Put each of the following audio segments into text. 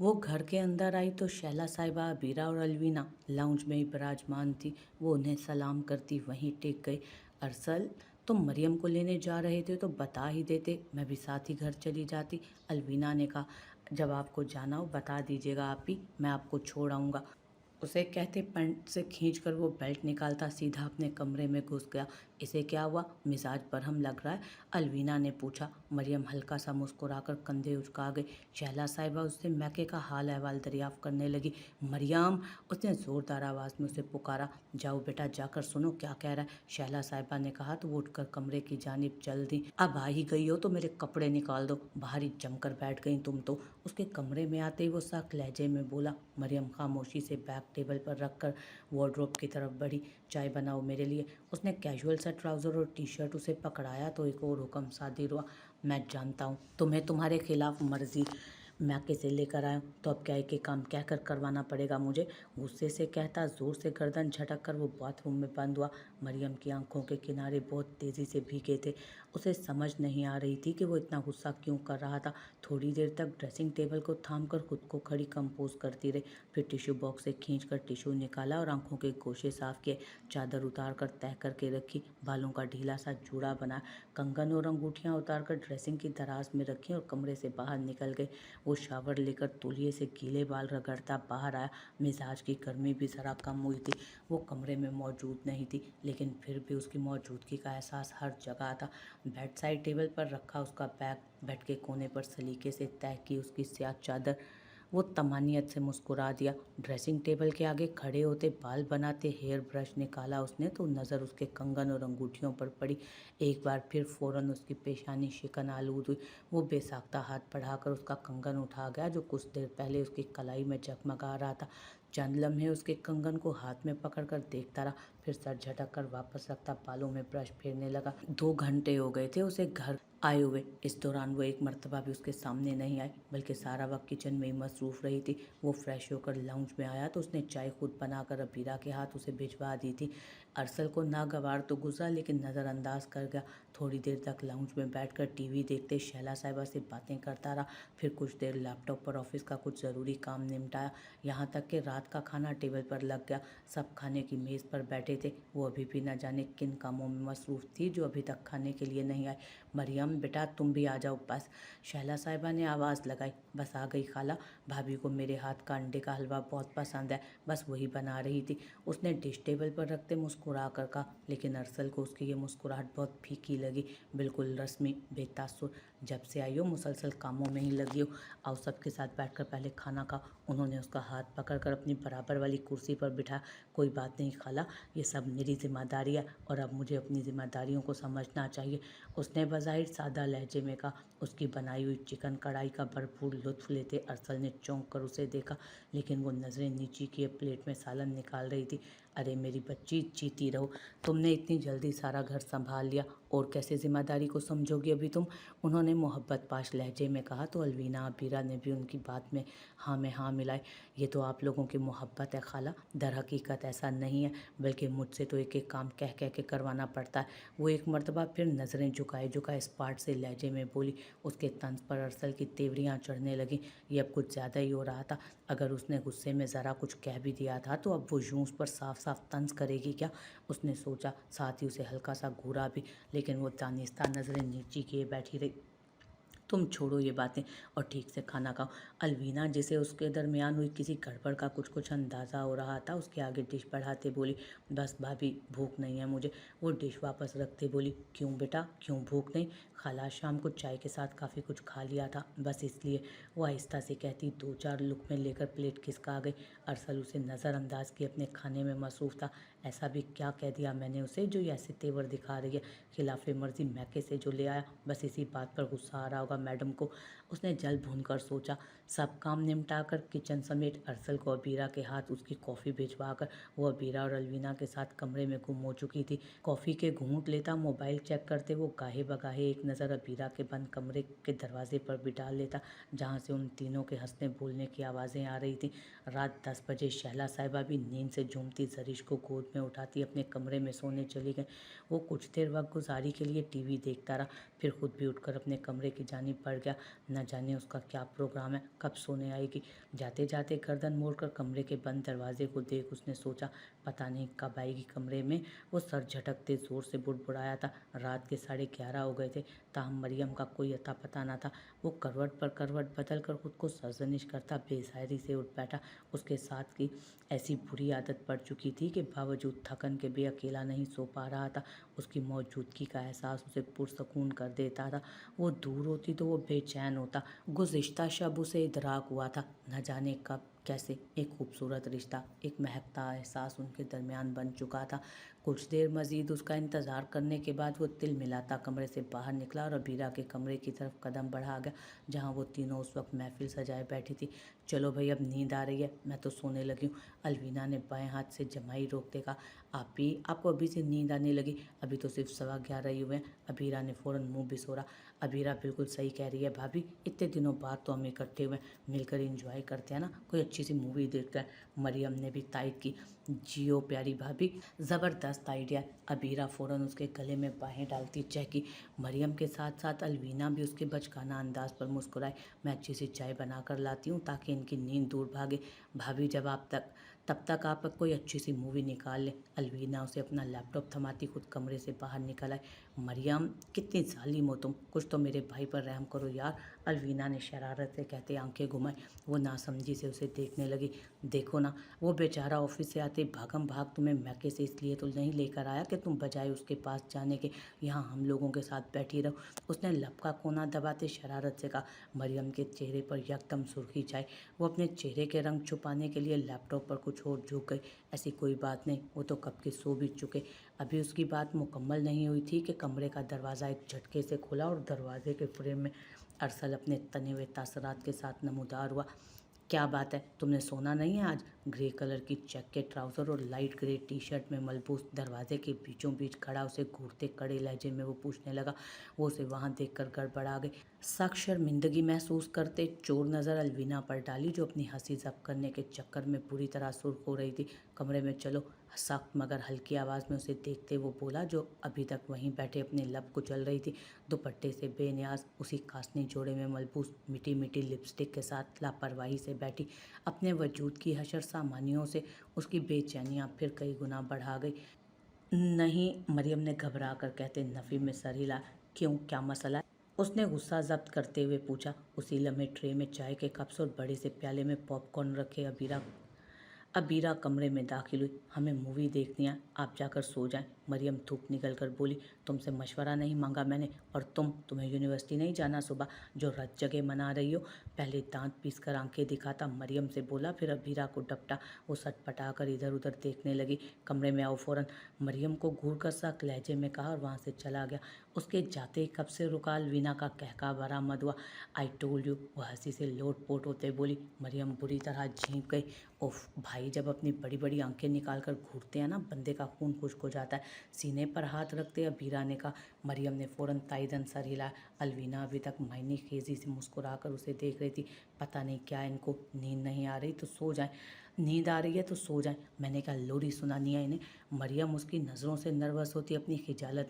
वो घर के अंदर आई तो शैला साहिबा, बीरा और अलवीना लाउंज में ही विराजमान थी। वो उन्हें सलाम करती वहीं टिक गई। अरसल, तुम मरियम को लेने जा रहे थे तो बता ही देते, मैं भी साथ ही घर चली जाती। अलवीना ने कहा, जब आपको जाना हो बता दीजिएगा आप ही, मैं आपको छोड़ आऊँगा। उसे कहते पैंट से खींचकर वो बेल्ट निकालता सीधा अपने कमरे में घुस गया। इसे क्या हुआ, मिजाज बरहम लग रहा है? अलवीना ने पूछा। मरियम हल्का सा मुस्कुराकर कंधे उचका गई। शैला साहिबा उससे मैके का हाल अहवाल दरियाफ्त करने लगी। मरियम, उसने जोरदार आवाज़ में उसे पुकारा। जाओ बेटा, जाकर सुनो क्या कह रहा है। शैला साहिबा ने कहा तो वो उठकर कमरे की जानिब चल दी। अब आ ही गई हो तो मेरे कपड़े निकाल दो, बाहर ही जमकर बैठ गई तुम तो। उसके कमरे में आते ही वो सख्त लहजे में बोला। मरियम खामोशी से बैग टेबल पर रखकर वार्डरोब की तरफ बढ़ी। चाय बनाओ मेरे लिए। उसने कैजुअल सा ट्राउज़र और टी शर्ट उसे पकड़ाया तो एक और हुक्म सादिर हुआ। मैं जानता हूँ तुम्हें तुम्हारे खिलाफ मर्जी मैके से लेकर आया हूँ, तो अब क्या एक काम कहकर करवाना पड़ेगा मुझे। गुस्से से कहता जोर से गर्दन झटक कर वो बाथरूम में बंद हुआ। मरियम की आंखों के किनारे बहुत तेज़ी से भीगे थे। उसे समझ नहीं आ रही थी कि वो इतना गुस्सा क्यों कर रहा था। थोड़ी देर तक ड्रेसिंग टेबल को थाम कर खुद को खड़ी कंपोज करती रही। फिर टिश्यू बॉक्स से खींचकर टिश्यू निकाला और आंखों के गोशे साफ किए। चादर उतार कर तह करके रखी। बालों का ढीला सा जूड़ा बनाया। कंगन और अंगूठियां उतार कर ड्रेसिंग की दराज में रखी और कमरे से बाहर निकल गई। वो शावर लेकर तौलिए से गीले बाल रगड़ता बाहर आया। मिजाज की गर्मी भी ज़रा कम हुई थी। वो कमरे में मौजूद नहीं थी, लेकिन फिर भी उसकी मौजूदगी का एहसास हर जगह था। बेड साइड टेबल पर रखा उसका बैग, बेड के कोने पर सलीके से तह की उसकी स्याह चादर। वो तमानियत से मुस्कुरा दिया। ड्रेसिंग टेबल के आगे खड़े होते बाल बनाते हेयर ब्रश निकाला उसने तो नज़र उसके कंगन और अंगूठियों पर पड़ी। एक बार फिर फौरन उसकी पेशानी शिकन आलूद हुई। वो बेसाख्ता हाथ बढ़ाकर उसका कंगन उठा गया जो कुछ देर पहले उसकी कलाई में जगमगा रहा था। चंद लम्हे उसके कंगन को हाथ में पकड़कर देखता रहा, फिर सर झटक कर वापस रखता बालों में ब्रश फेरने लगा। 2 घंटे हो गए थे उसे घर आए हुए। इस दौरान वो एक मर्तबा भी उसके सामने नहीं आई, बल्कि सारा वक्त किचन में ही मसरूफ़ रही थी। वो फ्रेश होकर लाउंज में आया तो उसने चाय खुद बनाकर अबीरा के हाथ उसे भिजवा दी थी। अरसल को नागवार तो गुजरा, लेकिन नज़रअंदाज कर गया। थोड़ी देर तक लाउंज में बैठकर टीवी देखते शैला साहिबा से बातें करता रहा। फिर कुछ देर लैपटॉप पर ऑफिस का कुछ ज़रूरी काम निपटाया। यहाँ तक कि रात का खाना टेबल पर लग गया। सब खाने की मेज़ पर बैठे थे। वो अभी भी न जाने किन कामों में मसरूफ़ थी जो अभी तक खाने के लिए नहीं आए। मरियम बेटा, तुम भी आ जाओ बस। शैला साहिबा ने आवाज़ लगाई। बस आ गई खाला। भाभी को मेरे हाथ का अंडे का हलवा बहुत पसंद है, बस वही बना रही थी। उसने डिश टेबल पर रखते मुस्कुरा कर कहा, लेकिन अरसल को उसकी ये मुस्कुराहट बहुत फीकी लगी, बिल्कुल रस्मी, बेतासुर। जब से आई हो मुसलसल कामों में ही लगी हो। आओ सबके साथ बैठकर पहले खाना खाओ। उन्होंने उसका हाथ पकड़कर अपनी बराबर वाली कुर्सी पर बिठाया। कोई बात नहीं खाला, ये सब मेरी जिम्मेदारी है और अब मुझे अपनी जिम्मेदारियों को समझना चाहिए। उसने बज़ाहिर सादा लहजे में कहा। उसकी बनाई हुई चिकन कढ़ाई का भरपूर लुत्फ लेते अरसल ने चौंक कर उसे देखा, लेकिन वो नज़रें नीची किए प्लेट में सालन निकाल रही थी। अरे मेरी बच्ची, जीती रहो। तुमने इतनी जल्दी सारा घर संभाल लिया, और कैसे जिम्मेदारी को समझोगी अभी तुम? उन्होंने मोहब्बत पाश लहजे में कहा तो अलवीना अबीरा ने भी उनकी बात में हाँ मिलाई। ये तो आप लोगों की मोहब्बत है खाला, दर हकीकत ऐसा नहीं है, बल्कि मुझसे तो एक एक काम कह कह के करवाना पड़ता है। वो एक मर्तबा फिर नज़रें झुकाए झुकाए स्पार्ट से लहजे में बोली। उसके तंज पर अरसल की तेवरियाँ चढ़ने लगीं। ये अब कुछ ज़्यादा ही हो रहा था। अगर उसने गुस्से में ज़रा कुछ कह भी दिया था तो अब वो यूं उस पर साफ साफ तंज करेगी क्या? उसने सोचा। साथ ही उसे हल्का सा घूरा भी, लेकिन वो दानिस्ता नज़रें नीची किए बैठी रही। तुम छोड़ो ये बातें और ठीक से खाना खाओ। अलवीना, जिसे उसके दरमियान हुई किसी गड़बड़ का कुछ कुछ अंदाज़ा हो रहा था, उसके आगे डिश बढ़ाते बोली, बस भाभी, भूख नहीं है मुझे। वो डिश वापस रखते बोली, क्यों बेटा, क्यों भूख नहीं? खाला शाम को चाय के साथ काफ़ी कुछ खा लिया था, बस इसलिए। वो आहिस्ता से कहती 2-4 लुक़मे लेकर प्लेट खिसका गई। अरसल उसे नज़रअंदाज किए अपने खाने में मसरूफ़ था। ऐसा भी क्या कह दिया मैंने उसे जो ऐसे तेवर दिखा रही है? खिलाफ़े मर्जी मैके से जो ले आया, बस इसी बात पर गुस्सा आ रहा होगा मैडम को। उसने जल भून कर सोचा। सब काम निपटा कर किचन समेत अरसल को अबीरा के हाथ उसकी कॉफ़ी भिजवा कर वो अबीरा और अलवीना के साथ कमरे में गुम हो चुकी थी। कॉफ़ी के घूंट लेता मोबाइल चेक करते वो गाहे बगाहे एक नज़र अबीरा के बंद कमरे के दरवाजे पर भी डाल लेता, जहाँ से उन तीनों के हंसने बोलने की आवाज़ें आ रही थी। रात 10 बजे शैला साहिबा भी नींद से झूमती जरीश को गोद में उठाती अपने कमरे में सोने चली गई। वो कुछ देर वक्त गुजारी के लिए टीवी देखता रहा, फिर खुद भी उठकर अपने कमरे की जानिब बढ़ गया। न ना जाने उसका क्या प्रोग्राम है, कब सोने आएगी। जाते जाते गर्दन मोड़कर कमरे के बंद दरवाजे को देख उसने सोचा, पता नहीं कब आएगी कमरे में। वो सर झटकते जोर से बुड़बुड़ाया था। रात के 11:30 हो गए थे, ताहम मरियम का कोई अता पता न था। वो करवट पर करवट बदल कर खुद को सरजनिश करता बेसहारी से उठ बैठा। उसके साथ की ऐसी बुरी आदत पड़ चुकी थी कि बावजूद थकन के भी अकेला नहीं सो पा रहा था। उसकी मौजूदगी का एहसास उसे पुरसकून कर देता था। वो दूर होती तो वो बेचैन होता। गुज़िश्ता शब उसे इदराक हुआ था, न जाने कब कैसे एक खूबसूरत रिश्ता, एक महकता एहसास उनके दरमियान बन चुका था। कुछ देर मजीद उसका इंतज़ार करने के बाद वो तिलमिलाता कमरे से बाहर निकला और अबीरा के कमरे की तरफ कदम बढ़ा गया, जहाँ वो तीनों उस वक्त महफिल सजाए बैठी थी। चलो भाई, अब नींद आ रही है, मैं तो सोने लगी हूँ। अलवीना ने बाएं हाथ से जमाई रोकते कहा। आपको अभी से नींद आने लगी? अभी तो सिर्फ 11:15 ही हुए हैं। अबीरा ने फ़ौरन मुंह बिसोरा। अबीरा बिल्कुल सही कह रही है भाभी, इतने दिनों बाद तो हम इकट्ठे हुए, मिलकर एंजॉय करते हैं ना, कोई अच्छी सी मूवी देखते हैं। मरियम ने भी तायद की। जियो प्यारी भाभी, ज़बरदस्त आइडिया। अबीरा फ़ौरन उसके गले में बाहें डालती चहकी। मरियम के साथ साथ अलवीना भी उसके बचकाना अंदाज पर मुस्कुराई। मैं अच्छी सी चाय बना कर लाती हूँ ताकि इनकी नींद दूर भागे। भाभी, तब तक आप कोई अच्छी सी मूवी निकाल लें। अलवीना उसे अपना लैपटॉप थमाती खुद कमरे से बाहर निकल आई। मरियम, कितनी जालिम हो तुम, कुछ तो मेरे भाई पर रहम करो यार। अलवीना ने शरारत से कहते आंखें घुमाई। वो नासमझी से उसे देखने लगी। देखो ना, वो बेचारा ऑफिस से आते भागम भाग तुम्हें मैके से इसलिए तो नहीं लेकर आया कि तुम बजाय उसके पास जाने के यहाँ हम लोगों के साथ बैठी रहो। उसने लब का कोना दबाते शरारत से कहा। मरियम के चेहरे पर यकदम सुर्खी छाई। वो अपने चेहरे के रंग छुपाने के लिए लैपटॉप पर कुछ और झुक गई। ऐसी कोई बात नहीं, वो तो कब के सो भी चुके। अभी उसकी बात मुकम्मल नहीं हुई थी कि कमरे का दरवाज़ा एक झटके से खुला और दरवाजे के फ्रेम में अरसल अपने तने हुए तासरात के साथ नमूदार हुआ। क्या बात है, तुमने सोना नहीं है आज? ग्रे कलर की चेक के ट्राउज़र और लाइट ग्रे टी शर्ट में मलबूस दरवाजे के बीचों बीच खड़ा उसे घूरते कड़े लहजे में वो पूछने लगा। वो उसे वहाँ देखकर गड़बड़ा गई। सख्त शर्मिंदगी महसूस करते चोर नज़र अलवीना पर डाली, जो अपनी हंसी जब्त करने के चक्कर में पूरी तरह सुर्ख हो रही थी। कमरे में चलो, सख्त मगर हल्की आवाज़ में उसे देखते वो बोला, जो अभी तक वहीं बैठे अपने लब कुचल रही थी। दुपट्टे से बेनियाज उसी कासनी जोड़े में मलबूस मीठी मीठी लिपस्टिक के साथ लापरवाही से बैठी। अपने वजूद की हशर सामानियों से उसकी बेचैनियाँ फिर कई गुना बढ़ा गई। नहीं, मरियम ने घबरा कर कहते नफ़ी में सर हिला। क्यों, क्या मसला है? उसने गुस्सा जब्त करते हुए पूछा। उसी लम्हे ट्रे में चाय के कप्स और बड़े से प्याले में पॉपकॉर्न रखे अबीरा कमरे में दाखिल हुई। हमें मूवी देखनी है, आप जाकर सो जाएं। मरियम धूप निकल कर बोली। तुमसे मशवरा नहीं मांगा मैंने, और तुम्हें यूनिवर्सिटी नहीं जाना सुबह, जो रत जगह मना रही हो। पहले दांत पीस कर आंखें दिखाता मरियम से बोला, फिर अबीरा को डपटा। वो सटपटा कर इधर उधर देखने लगी। कमरे में आओ फ़ौरन, मरियम को घूर कर सख्त लहजे में कहा और वहाँ से चला गया। उसके जाते ही कब से रुका अलवीना का कहका बरामद हुआ। आई टोल्ड यू, वो हंसी से लोट पोट होते बोली। मरियम बुरी तरह झींक गई। ओफ भाई, जब अपनी बड़ी बड़ी आंखें निकाल कर घूरते हैं ना, बंदे का खून खुश्क हो जाता है। सीने पर हाथ रखते अबीरा ने कहा। मरियम ने फ़ौरन ताइदन सर हिलाया। अलवीना अभी तक मायने खेजी से मुस्कुरा कर उसे देख रही थी। पता नहीं क्या इनको, नींद नहीं आ रही तो सो जाएं, नींद आ रही है तो सो जाएं, मैंने क्या लोरी सुनानी है इन्हें? मरियम उसकी नज़रों से नर्वस होती अपनी खिजालत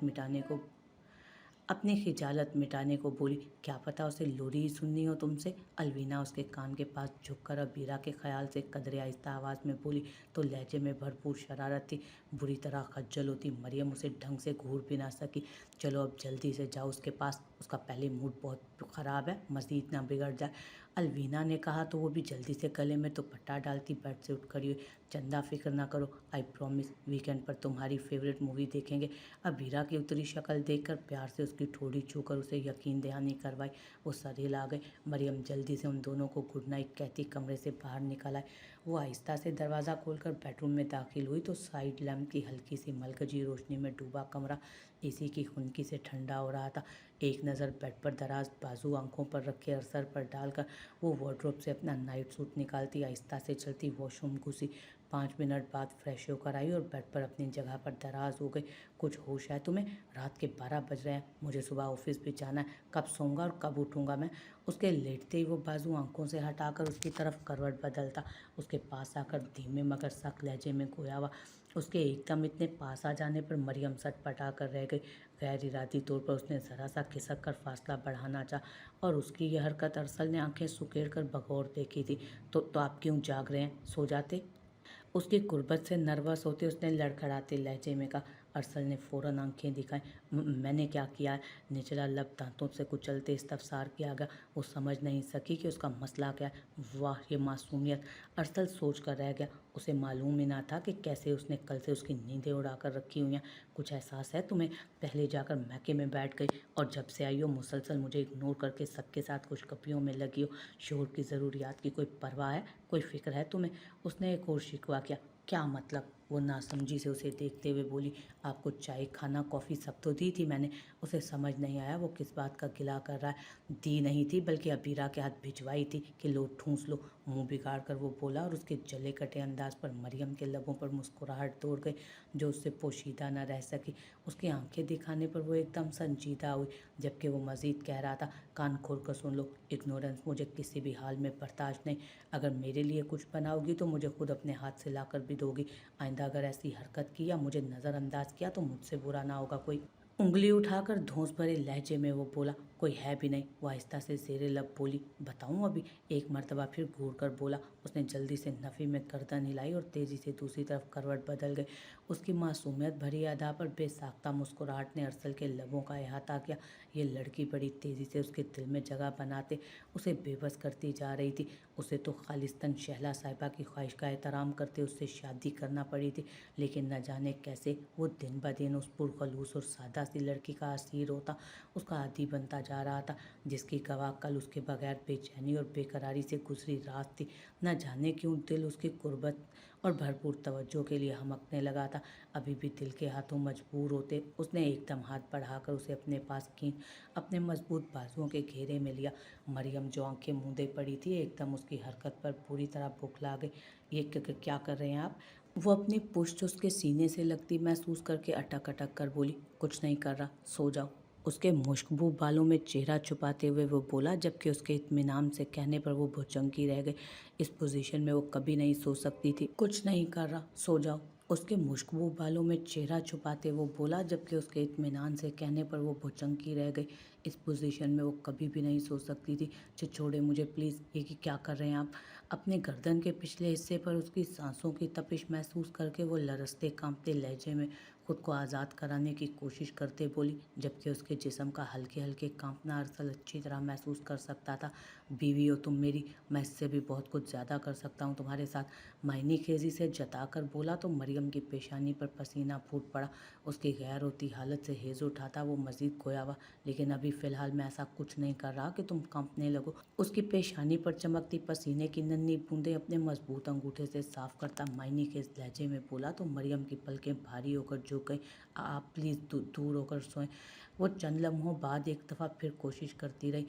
मिटाने को बोली। क्या पता उसे लोरी ही सुननी हो तुमसे? अलवीना उसके कान के पास झुककर अबीरा के ख्याल से कदरे आहिस्ता आवाज़ में बोली, तो लहजे में भरपूर शरारत थी। बुरी तरह खज्जल होती मरियम उसे ढंग से घूर भी ना सकी। चलो अब जल्दी से जाओ उसके पास, उसका पहले मूड बहुत ख़राब है, मज़ीद ना बिगड़ जाए। अलवीना ने कहा तो वो भी जल्दी से गले में दुपट्टा डालती बेड से उठ खड़ी हुई। चंदा, फिक्र ना करो, आई प्रॉमिस वीकेंड पर तुम्हारी फेवरेट मूवी देखेंगे। अबीरा की उतरी शक्ल देखकर प्यार से उसकी ठोड़ी छूकर उसे यकीन दहानी करवाई। वो सर हिला गई। मरियम जल्दी से उन दोनों को गुड नाइट कहती कमरे से बाहर निकल आए। वो आहिस्ता से दरवाज़ा खोलकर बेडरूम में दाखिल हुई तो साइड लैम्प की हल्की सी मलकजी रोशनी में डूबा कमरा एसी की खुनकी से ठंडा हो रहा था। एक नज़र बेड पर दराज बाजू आंखों पर रखे अरसर पर डालकर वो वार्डरोब से अपना नाइट सूट निकालती आहिस्ता से चलती वॉशरूम घुसी। 5 मिनट बाद फ्रेश होकर आई और बेड पर अपनी जगह पर दराज हो गई। कुछ होश है तुम्हें? रात के 12 बज रहे हैं, मुझे सुबह ऑफिस भी जाना है, कब सोऊंगा और कब उठूंगा मैं? उसके लेटते ही वो बाजू आंखों से हटाकर उसकी तरफ करवट बदलता, उसके पास आकर धीमे मगर सख्त लहजे में गोया हुआ। उसके एकदम इतने पास आ जाने पर मरियम सटपटा कर रह गई। गैर इरादी तौर पर उसने ज़रा सा खिसक कर फासला बढ़ाना चाहा और उसकी यह हरकत अरसल ने आंखें सुकेड़ कर बगौर देखी थी। तो आप क्यों जाग रहे हैं, सो जाते। उसकी गुर्बत से नर्वस होते उसने लड़खड़ाते लहजे में कहा। अरसल ने फौरन आंखें दिखाई। मैंने क्या किया है?" निचला लब दांतों से कुचलते इस्तफसार किया गया। वो समझ नहीं सकी कि उसका मसला क्या है। वाह, ये मासूमियत! अरसल सोच कर रह गया। उसे मालूम ही ना था कि कैसे उसने कल से उसकी नींदें उड़ा कर रखी हुई हैं। "कुछ एहसास है तुम्हें? पहले जाकर मैके में बैठ गई और जब से आई हो मुसलसल मुझे इग्नोर करके सबके साथ खुशखपियों में लगी हो। शोहर की ज़रूरियात की कोई परवाह है, कोई फ़िक्र है तुम्हें?" उसने एक और शिकवा किया। "क्या मतलब?" वो नासमझी से उसे देखते हुए बोली। "आपको चाय, खाना, कॉफ़ी सब तो दी थी मैंने।" उसे समझ नहीं आया वो किस बात का गिला कर रहा है। "दी नहीं थी बल्कि अबीरा के हाथ भिजवाई थी कि लो ठूंस लो।" मुंह बिगाड़ कर वो बोला और उसके जले कटे अंदाज पर मरियम के लबों पर मुस्कुराहट दौड़ गई जो उससे पोशीदा न रह सकी। उसकी आंखें दिखाने पर वो एकदम संजीदा हुई, जबकि वो मज़ीद कह रहा था, "कान खोल कर सुन लो, इग्नोरेंस मुझे किसी भी हाल में बर्दाश्त नहीं। अगर मेरे लिए कुछ बनाओगी तो मुझे खुद अपने हाथ से लाकर भी दोगी। आइंदा अगर ऐसी हरकत की या मुझे नज़रअंदाज किया तो मुझसे बुरा ना होगा कोई।" उंगली उठाकर धौंस भरे लहजे में वो बोला। "कोई है भी नहीं।" वो आहिस्ता से ज़ेरे लब बोली। "बताऊं अभी?" एक मर्तबा फिर घूर कर बोला। उसने जल्दी से नफ़ी में गर्दन हिलाई और तेज़ी से दूसरी तरफ करवट बदल गई। उसकी मासूमियत भरी अदा पर बेसाख्ता मुस्कुराहट ने अरसल के लबों का अहाता किया। ये लड़की बड़ी तेज़ी से उसके दिल में जगह बनाते उसे बेबस करती जा रही थी। उसे तो खालिस्तन शहला साहिबा की ख्वाहिश का एहतराम करते उससे शादी करना पड़ी थी, लेकिन न जाने कैसे वो दिन ब दिन उस पुरखलूस और सादा सी लड़की का असीर होता, उसका आदी बनता जा रहा था, जिसकी गवाह कल उसके बगैर बेचैनी और बेकरारी से गुजरी रात थी। न जाने क्यों दिल उसकी कुर्बत और भरपूर तवज्जो के लिए हमकने लगा था। अभी भी दिल के हाथों मजबूर होते उसने एकदम हाथ बढ़ाकर उसे अपने पास खींच अपने मजबूत बाजुओं के घेरे में लिया। मरियम जो आंखें मूंदे पड़ी थी एकदम उसकी हरकत पर पूरी तरह बौखला गई। "ये क्या कर रहे हैं आप?" वो अपनी पुश्त उसके सीने से लगती महसूस करके अटक अटक कर बोली। "कुछ नहीं कर रहा, सो जाओ।" उसके मुश्कबू बालों में चेहरा छुपाते हुए वो बोला, जबकि उसके इत्मीनान से कहने पर वो भुचंकी रह गई। इस पोजीशन में वो कभी नहीं सो सकती थी। "कुछ नहीं कर रहा, सो जाओ।" उसके मुश्कबू बालों में चेहरा छुपाते वो बोला, जबकि उसके इत्मीनान से कहने पर वो भुचंकी रह गई। इस पोजीशन में वो कभी भी नहीं सो सकती थी। "छोड़े मुझे प्लीज़, ये क्या कर रहे हैं आप?" अपने गर्दन के पिछले हिस्से पर उसकी सांसों की तपिश महसूस करके वो लरजते कांपते लहजे में खुद को आज़ाद कराने की कोशिश करते बोली, जबकि उसके जिस्म का हल्के हल्के कांपना अरसल अच्छी तरह महसूस कर सकता था। "बीवी हो तुम मेरी, मैं इससे भी बहुत कुछ ज़्यादा कर सकता हूँ तुम्हारे साथ।" मायनी खेजी से जताकर बोला तो मरियम की पेशानी पर पसीना फूट पड़ा। उसकी गैर होती हालत से हेज उठाता वो मजीद खोया हुआ, "लेकिन अभी फ़िलहाल मैं ऐसा कुछ नहीं कर रहा कि तुम कांपने लगो।" उसकी पेशानी पर चमकती पसीने की नन्ही बूंदें अपने मजबूत अंगूठे से साफ करता मायनी के इस लहजे में बोला तो मरियम की पलकें भारी होकर झुक गई। "आप प्लीज़ दूर होकर सोएं।" वो चंद लम्हों बाद एक दफ़ा फिर कोशिश करती रही।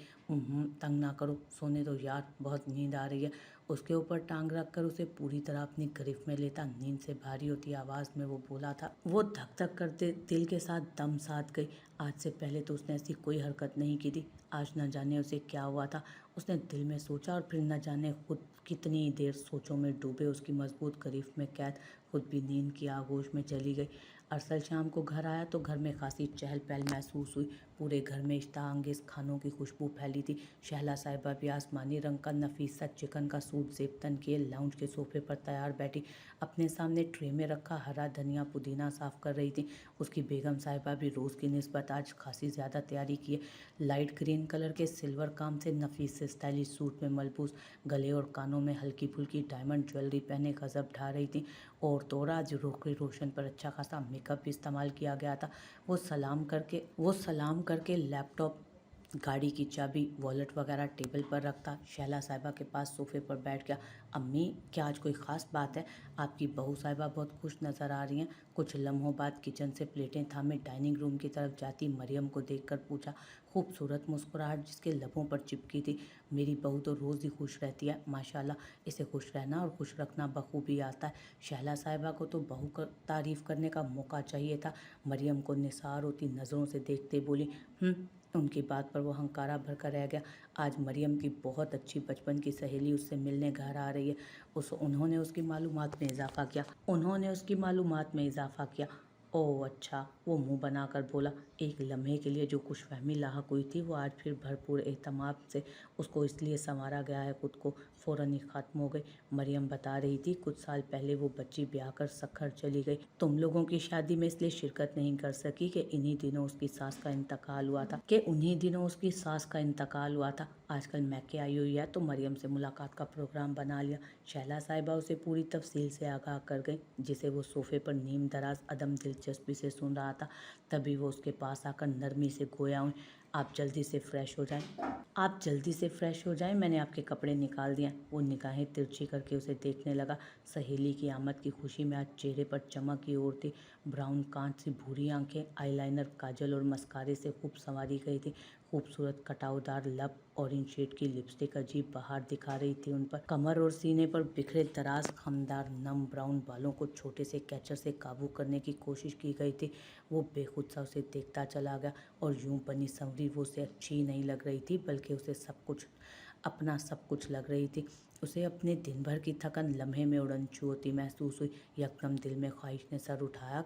तंग ना करो, सोने दो यार, बहुत नींद आ रही है।" उसके ऊपर टांग रखकर उसे पूरी तरह अपनी गिरफ्त में लेता नींद से भारी होती आवाज़ में वो बोला था। वो धक धक करते दिल के साथ दम साध गई। आज से पहले तो उसने ऐसी कोई हरकत नहीं की थी। आज न जाने उसे क्या हुआ था। उसने दिल में सोचा और फिर न जाने खुद कितनी देर सोचों में डूबे उसकी मजबूत गिरफ्त में कैद खुद भी नींद की आगोश में चली गई। अरसल शाम को घर आया तो घर में खासी चहल पहल महसूस हुई। पूरे घर में इश्तहा अंगेज़ खानों की खुशबू फैली थी। शहला साहिबा भी आसमानी रंग का नफीसा चिकन का सूट जेब तन किए लाउंज के सोफे पर तैयार बैठी अपने सामने ट्रे में रखा हरा धनिया पुदीना साफ कर रही थी। उसकी बेगम साहिबा भी रोज़ की निस्बत आज खासी ज़्यादा तैयारी की है। लाइट ग्रीन कलर के सिल्वर काम से नफीस से स्टाइलिश सूट में मलबूस, गले और कानों में हल्की फुल्की डायमंड ज्वेलरी पहने गजब ढा रही थी। और तो और आज रोकड़ी रोशन पर अच्छा खासा मेकअप भी इस्तेमाल किया गया था। वो सलाम करके लैपटॉप, गाड़ी की चाबी, वॉलेट वगैरह टेबल पर रखता शैला साहिबा के पास सोफे पर बैठ गया। "अम्मी, क्या आज कोई ख़ास बात है? आपकी बहू साहिबा बहुत खुश नज़र आ रही हैं।" कुछ लम्हों बाद किचन से प्लेटें थामे डाइनिंग रूम की तरफ जाती मरियम को देखकर पूछा, खूबसूरत मुस्कुराहट जिसके लबों पर चिपकी थी। "मेरी बहू तो रोज़ ही खुश रहती है माशाल्लाह, इसे खुश रहना और खुश रखना बखूबी आता है।" शैला साहिबा को तो बहू का तारीफ़ करने का मौका चाहिए था। मरियम को निसार होती नज़रों से देखते बोली, उनकी बात पर वो हंकारा भर कर रह गया। आज मरियम की बहुत अच्छी बचपन की सहेली उससे मिलने घर आ रही है। उन्होंने उसकी मालूमात में इजाफा किया। ओह अच्छा, वो मुंह बनाकर बोला। एक लम्हे के लिए जो खुशफहमी लाहक हुई थी वो आज फिर भरपूर एहतमाम से उसको इसलिए संवारा गया है खुद को फौरन ही खत्म हो गई। मरियम बता रही थी, कुछ साल पहले वो बच्ची ब्याह कर सखर चली गई। तुम लोगों की शादी में इसलिए शिरकत नहीं कर सकी कि उन्हीं दिनों उसकी सास का इंतकाल हुआ था। आजकल मैके आई हुई है तो मरियम से मुलाकात का प्रोग्राम बना लिया। शैला साहिबा उसे पूरी तफसील से आगाह कर गई, जिसे वो सोफे पर नीम दराज अदम दिलचस्पी से सुन रहा था। तभी वो उसके पास आकर नरमी से गोया, आप जल्दी से फ्रेश हो जाएं, मैंने आपके कपड़े निकाल दिए। वो निगाहें तिरछी करके उसे देखने लगा। सहेली की आमद की खुशी में आज चेहरे पर चमक ही और थी। ब्राउन कांच सी भूरी आंखें आईलाइनर, काजल और मस्कारे से खूब संवारी गई थी। खूबसूरत कटावदार लब, ऑरेंज शेड की लिपस्टिक अजीब बहार दिखा रही थी उन पर। कमर और सीने पर बिखरे दराज खमदार नम ब्राउन बालों को छोटे से कैचर से काबू करने की कोशिश की गई थी। वो बेखुद सा उसे देखता चला गया और यूं बनी संवरी वो उसे अच्छी नहीं लग रही थी, बल्कि उसे सब कुछ लग रही थी। उसे अपने दिन भर की थकन लम्हे में उड़नछू होती महसूस हुई। यकदम दिल में ख्वाहिश ने सर उठाया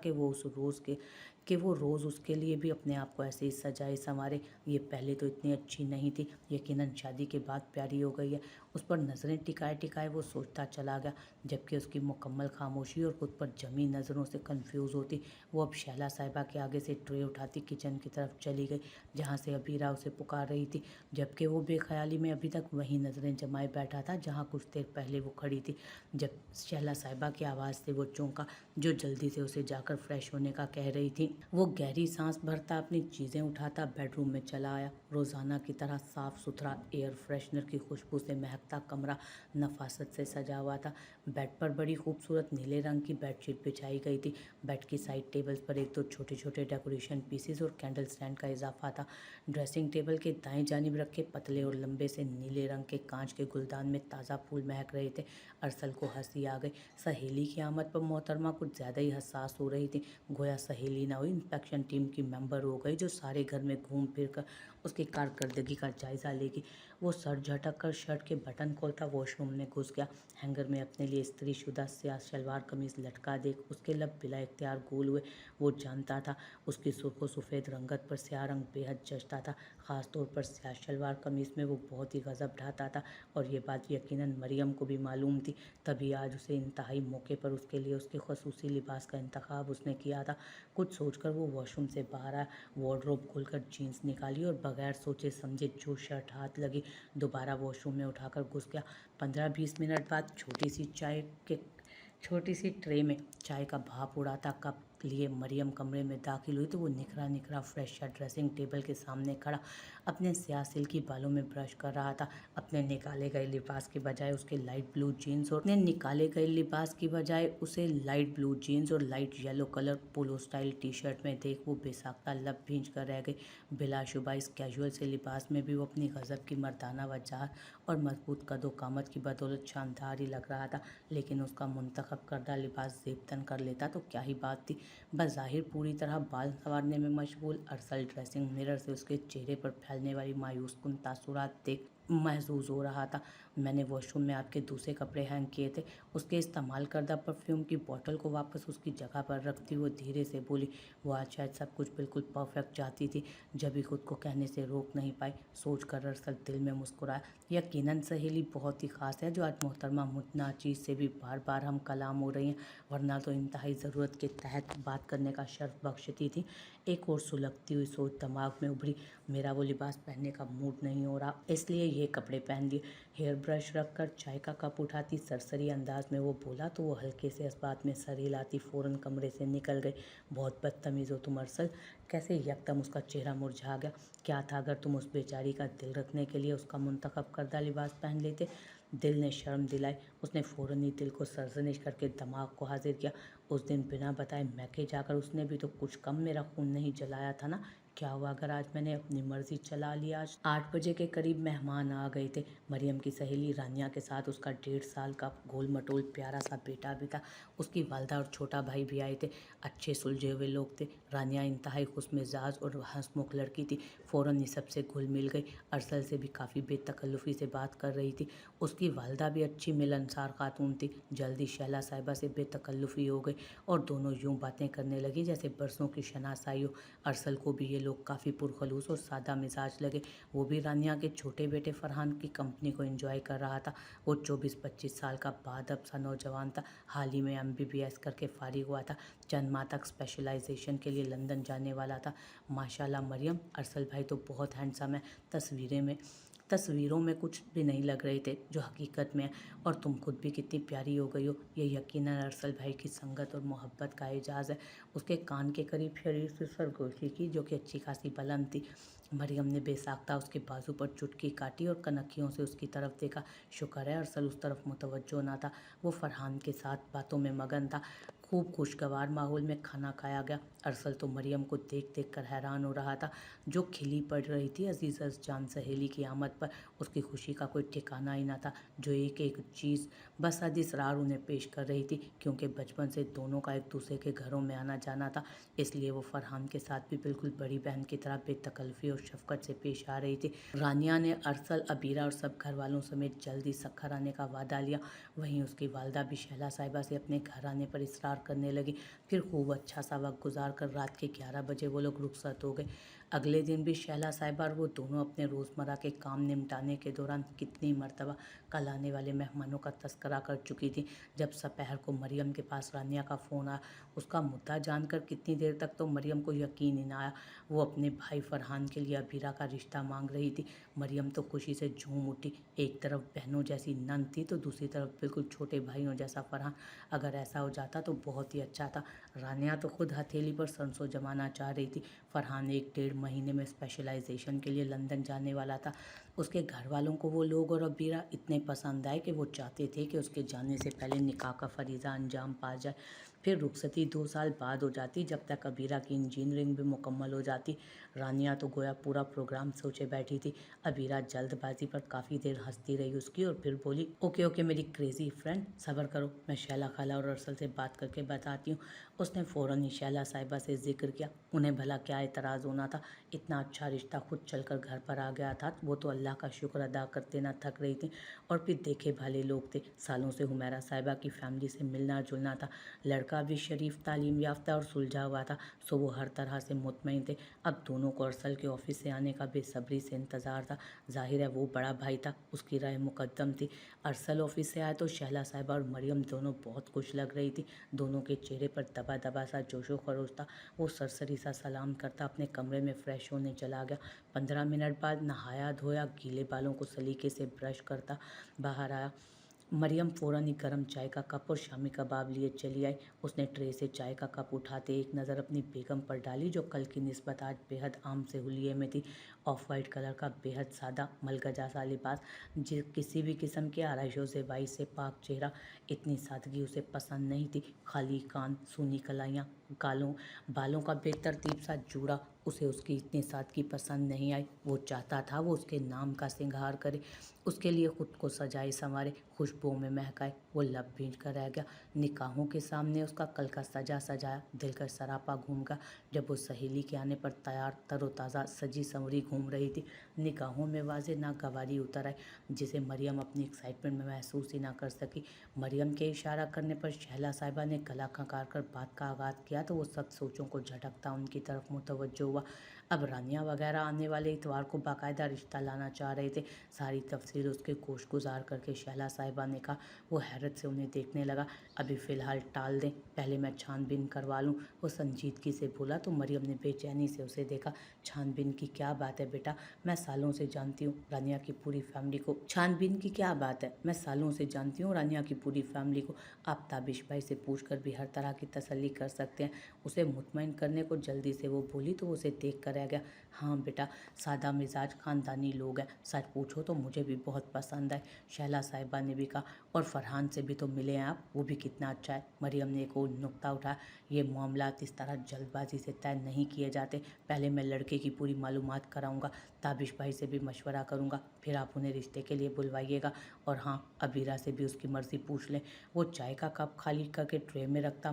कि वो रोज़ उसके लिए भी अपने आप को ऐसे ही सजाए संवारे। ये पहले तो इतनी अच्छी नहीं थी, यकीनन शादी के बाद प्यारी हो गई है। उस पर नज़रें टिकाए टिकाए वो सोचता चला गया, जबकि उसकी मुकम्मल खामोशी और खुद पर जमी नज़रों से कंफ्यूज होती। वो अब शैला साहिबा के आगे से ट्रे उठाती किचन की तरफ चली गई, जहाँ से अबीरा उसे पुकार रही थी, जबकि वो बेख्याली में अभी तक वहीं नज़रें जमाए बैठा था जहाँ कुछ देर पहले वो खड़ी थी। जब शैला साहिबा की आवाज़ से वो चौंका, जो जल्दी से उसे जाकर फ्रेश होने का कह रही थी। वो गहरी सांस भरता अपनी चीज़ें उठाता बेडरूम में चला आया। रोज़ाना की तरह साफ़ सुथरा एयर फ्रेशनर की खुशबू से महकता कमरा नफासत से सजा हुआ था। बेड पर बड़ी खूबसूरत नीले रंग की बेडशीट बिछाई गई थी। बेड की साइड टेबल्स पर एक दो छोटे छोटे डेकोरेशन पीसेस और कैंडल स्टैंड का इजाफा था। ड्रेसिंग टेबल के दाएं जानिब रखे पतले और लंबे से नीले रंग के कांच के गुलदान में ताज़ा फूल महक रहे थे। अरसल को हंसी आ गई। सहेली की आमद पर मोहतरमा कुछ ज़्यादा ही हसास हो रही थी। गोया सहेली ना हुई, इंस्पेक्शन टीम की मेंबर हो गई, जो सारे घर में घूम फिर कर उसकी कारकर्दगी का जायज़ा लेगी। वो सर झटक कर शर्ट के बटन खोलता वॉशरूम में घुस गया। हैंगर में अपने लिए इस्त्री शुदा स्याह शलवार कमीज लटका देख उसके लब बिला इख्तियार गोल हुए। वो जानता था उसकी सुर्ख सफ़ेद रंगत पर स्याह रंग बेहद जचता था, ख़ास तौर पर स्याह शलवार कमीज में वो बहुत ही गजब ढाता था, और ये बात यकीनन मरियम को भी मालूम थी। तभी आज उसे इंतहाई मौके पर उसके लिए उसके खसूसी लिबास का इंतखाब उसने किया था। कुछ सोचकर वो वॉशरूम से बाहर आया, वार्डरोब खोलकर जीन्स निकाली और बगैर सोचे समझे जो शर्ट हाथ लगी दोबारा वॉशरूम में उठाकर घुस गया। 15-20 मिनट बाद छोटी सी ट्रे में चाय का भाप उड़ाता कप लिए मरियम कमरे में दाखिल हुई तो वो निखरा निखरा फ्रेश ड्रेसिंग टेबल के सामने खड़ा अपने स्याह सिल्की बालों में ब्रश कर रहा था। अपने निकाले गए लिबास की बजाय उसे लाइट ब्लू जीन्स और लाइट येलो कलर पोलो स्टाइल टी शर्ट में देख वो बेसाख्ता लब भींच कर रह गई। बिलाशुबा इस कैजुअल से लिबास में भी वो अपनी गज़ब की मर्दाना वजाहत और मजबूत कदो कामत की बदौलत शानदार ही लग रहा था। लेकिन उसका मुंतखब करदा लिबास जेबतन कर लेता तो क्या ही बात थी। बज़ाहिर पूरी तरह बाल संवारने में मशगूल अरसल ड्रेसिंग मिरर से उसके चेहरे पर फैलने वाली मायूस कुन तासुरात देख महसूस हो रहा था। मैंने वॉशरूम में आपके दूसरे कपड़े हैंग किए थे। उसके इस्तेमाल करदा परफ्यूम की बोतल को वापस उसकी जगह पर रखती हुए धीरे से बोली। वो आज शायद सब कुछ बिल्कुल परफेक्ट चाहती थी, जब भी खुद को कहने से रोक नहीं पाई। सोच कर अरसल दिल में मुस्कुराया, यकीनन सहेली बहुत ही ख़ास है जो आज मोहतरमा मुतना चीज़ से भी बार बार हम कलाम हो रही हैं, वरना तो इंतहाई ज़रूरत के तहत बात करने का शर्फ बख्शती थी। एक और सुलगती हुई सोच दिमाग में उभरी, मेरा वो लिबास पहनने का मूड नहीं हो रहा, इसलिए ये कपड़े पहन लिए। हेयर ब्रश रख कर चाय का कप उठाती सरसरी अंदाज में वो बोला तो वो हल्के से इस बात में सर हिलाती फ़ौरन कमरे से निकल गई। बहुत बदतमीज़ हो तुम अरसल। कैसे यकदम उसका चेहरा मुरझा गया। क्या था अगर तुम उस बेचारी का दिल रखने के लिए उसका मुंतखब करदा लिबास पहन लेते। दिल ने शर्म दिलाई। उसने फ़ौरन ही दिल को सरजनिश करके दिमाग को हाजिर किया। उस दिन बिना बताए मैके जाकर उसने भी तो कुछ कम मेरा खून नहीं जलाया था ना। क्या हुआ अगर आज मैंने अपनी मर्जी चला लिया। आज 8 बजे के करीब मेहमान आ गए थे। मरियम की सहेली रानिया के साथ उसका 1.5 साल का गोल मटोल प्यारा सा बेटा भी था। उसकी वालदा और छोटा भाई भी आए थे। अच्छे सुलझे हुए लोग थे। रानिया इंतहाई खुश मिजाज और हंसमुख लड़की थी। फ़ौरन ही सबसे घुल मिल गई। अरसल से भी काफ़ी बेतकल्लुफ़ी से बात कर रही थी। उसकी वालदा भी अच्छी मिलनसार खातून थी। जल्दी शैला साहिबा से बेतकल्लुफ़ी हो गई और दोनों यूं बातें करने लगी जैसे बरसों की शनासाई हो। अरसल को भी ये लोग काफ़ी पुरखलूस और सादा मिजाज लगे। वो भी रानिया के छोटे बेटे फरहान की कंपनी को एंजॉय कर रहा था। वो 24-25 साल का बाअदब सा नौजवान था। हाल ही में MBBS करके फारिग हुआ था। चंद माह तक स्पेशलाइजेशन के लिए लंदन जाने वाला था। माशाल्लाह मरियम, अरसल भाई तो बहुत हैंडसम है। तस्वीरों में कुछ भी नहीं लग रहे थे जो हकीकत में है। और तुम खुद भी कितनी प्यारी हो गई हो। ये यकीनन अरसल भाई की संगत और मोहब्बत का एजाज़ है। उसके कान के करीब शरीर से सरगोशी की जो कि अच्छी खासी बुलंद थी। मरियम ने बेसाख्ता उसके बाजू पर चुटकी काटी और कनखियों से उसकी तरफ देखा। शुक्र है अरसल उस तरफ मुतवज्जो ना था। वो फरहान के साथ बातों में मगन था। खूब खुशगवार माहौल में खाना खाया गया। अरसल तो मरियम को देख देख कर हैरान हो रहा था, जो खिली पड़ रही थी अजीज़ जान सहेली की आमद पर। उसकी खुशी का कोई ठिकाना ही ना था। जो एक एक चीज़ बस हद इसरार उन्हें पेश कर रही थी, क्योंकि बचपन से दोनों का एक दूसरे के घरों में आना जाना था। इसलिए वो फरहान के साथ भी बिल्कुल बड़ी बहन की तरह बेतकल्लुफ़ी और शफकत से पेश आ रही थी। रानिया ने अरसल, अबीरा और सब घर वालों समेत जल्दी सखर आने का वादा लिया। वहीं उसकी वालदा भी शैला साहिबा से अपने घर आने पर इसरार करने लगी। फिर खूब अच्छा सा वक्त गुजार कर रात के 11 बजे वो लोग रुखसत हो गए। अगले दिन भी शैला साहिबा और वो दोनों अपने रोज़मर्रा के काम निपटाने के दौरान कितनी मरतबा कल आने वाले मेहमानों का तस्करा कर चुकी थी। जब दोपहर को मरियम के पास रानिया का फ़ोन आया, उसका मुद्दा जानकर कितनी देर तक तो मरियम को यकीन ही ना आया। वो अपने भाई फरहान के लिए अबीरा का रिश्ता मांग रही थी। मरियम तो खुशी से झूम उठी। एक तरफ बहनों जैसी नंद थी तो दूसरी तरफ बिल्कुल छोटे भाइयों जैसा फरहान। अगर ऐसा हो जाता तो बहुत ही अच्छा था। रानिया तो खुद हथेली पर सरसों जमाना चाह रही थी। फरहान 1-1.5 महीने में स्पेशलाइजेशन के लिए लंदन जाने वाला था। उसके घर वालों को वो लोग और अबीरा इतने पसंद आए कि वो चाहते थे कि उसके जाने से पहले निकाह का फरीज़ा अंजाम पा जाए। फिर रुखसती 2 साल बाद हो जाती, जब तक अबीरा की इंजीनियरिंग भी मुकम्मल हो जाती। रानिया तो गोया पूरा प्रोग्राम सोचे बैठी थी। अबीरा जल्दबाजी पर काफ़ी देर हंसती रही उसकी और फिर बोली, ओके ओके मेरी क्रेजी फ्रेंड, सब्र करो, मैं शैला खाला और अरसल से बात करके बताती हूँ। उसने फ़ौरन ही शैला साहिबा से जिक्र किया। उन्हें भला क्या एतराज़ होना था। इतना अच्छा रिश्ता खुद चलकर घर पर आ गया था। वो तो अल्लाह का शुक्र अदा करते ना थक रही थी। और फिर देखे भाले लोग थे। सालों से हुमैरा साहिबा की फैमिली से मिलना जुलना था। लड़का भी शरीफ, तालीम याफ्ता और सुलझा हुआ था, सो वो हर तरह से मुतमईन थे। अब दोनों को अरसल के ऑफिस से आने का बेसब्री से इंतज़ार था। जाहिर है वो बड़ा भाई था, उसकी राय मुकद्दम थी। अरसल ऑफिस से आए तो शैला साहिबा और मरियम दोनों बहुत खुश लग रही थी। दोनों के चेहरे पर दबा दबा सा जोशो खरोश था। वो सरसरी सा सलाम करता अपने कमरे में फ्रेश होने चला गया। 15 मिनट बाद नहाया धोया, गीले बालों को सलीके से ब्रश करता बाहर आया। मरियम फ़ौरन ही गर्म चाय का कप और शामी कबाब लिए चली आई। उसने ट्रे से चाय का कप उठाते एक नज़र अपनी बेगम पर डाली, जो कल की निस्बत आज बेहद आम से हुलिये में थी। ऑफ वाइट कलर का बेहद सादा मलगजा सा लिबास, किसी भी किस्म के आरइशों से वाई से पाक चेहरा। इतनी सादगी उसे पसंद नहीं थी। खाली कान, सूनी कलाइयाँ, कालों बालों का बेतरतीब सा जूड़ा, उसे उसकी इतनी सादगी पसंद नहीं आई। वो चाहता था वो उसके नाम का श्रृंगार करे, उसके लिए खुद को सजाए संवारे, खुशबुओं में महकाए। वो लब भींच कर रह गया। निकाहों के सामने उसका कल का सजा सजाया दिल का सरापा घूम गया, जब वो सहेली के आने पर तैयार तरोताज़ा सजी संवरी घूम रही थी। निगाहों में वाजे नागवारी उतर आई, जिसे मरियम अपनी एक्साइटमेंट में महसूस ही ना कर सकी। मरियम के इशारा करने पर शहला साहिबा ने गला खंगार कर बात का आगाज़ किया तो वो सब सोचों को झटकता उनकी तरफ मुतवज्जो हुआ। अब रानिया वगैरह आने वाले इतवार को बाकायदा रिश्ता लाना चाह रहे थे। सारी तफसील उसके गोश गुजार करके शैला साहिबा ने कहा। वो हैरत से उन्हें देखने लगा। अभी फ़िलहाल टाल दें, पहले मैं छानबीन करवा लूँ, वो संजीदगी से बोला तो मरियम ने बेचैनी से उसे देखा। छानबीन की क्या बात है बेटा, मैं सालों से जानती हूँ रानिया की पूरी फैमिली को। छानबीन की क्या बात है, मैं सालों से जानती हूँ रानिया की पूरी फैमिली को। आप ताबिश भाई से पूछ कर भी हर तरह की तसल्ली कर सकते हैं। उसे मुतमईन करने को जल्दी से वो बोली तो उसे देख कर रह गया। हाँ बेटा, सादा मिजाज ख़ानदानी लोग हैं, सच पूछो तो मुझे भी बहुत पसंद है, शैला साहिबा ने भी कहा। और फरहान से भी तो मिले हैं आप, वो भी कितना अच्छा है। मरियम ने एक और नुक्ता उठाया। ये मामलात इस तरह जल्दबाजी से तय नहीं किए जाते। पहले मैं लड़के की पूरी मालूमात कराऊंगा, ताबिश भाई से भी मशवरा करूंगा, फिर आप उन्हें रिश्ते के लिए बुलवाइएगा। और हाँ, अबीरा से भी उसकी मर्ज़ी पूछ लें। वो चाय का कप खाली करके ट्रे में रखता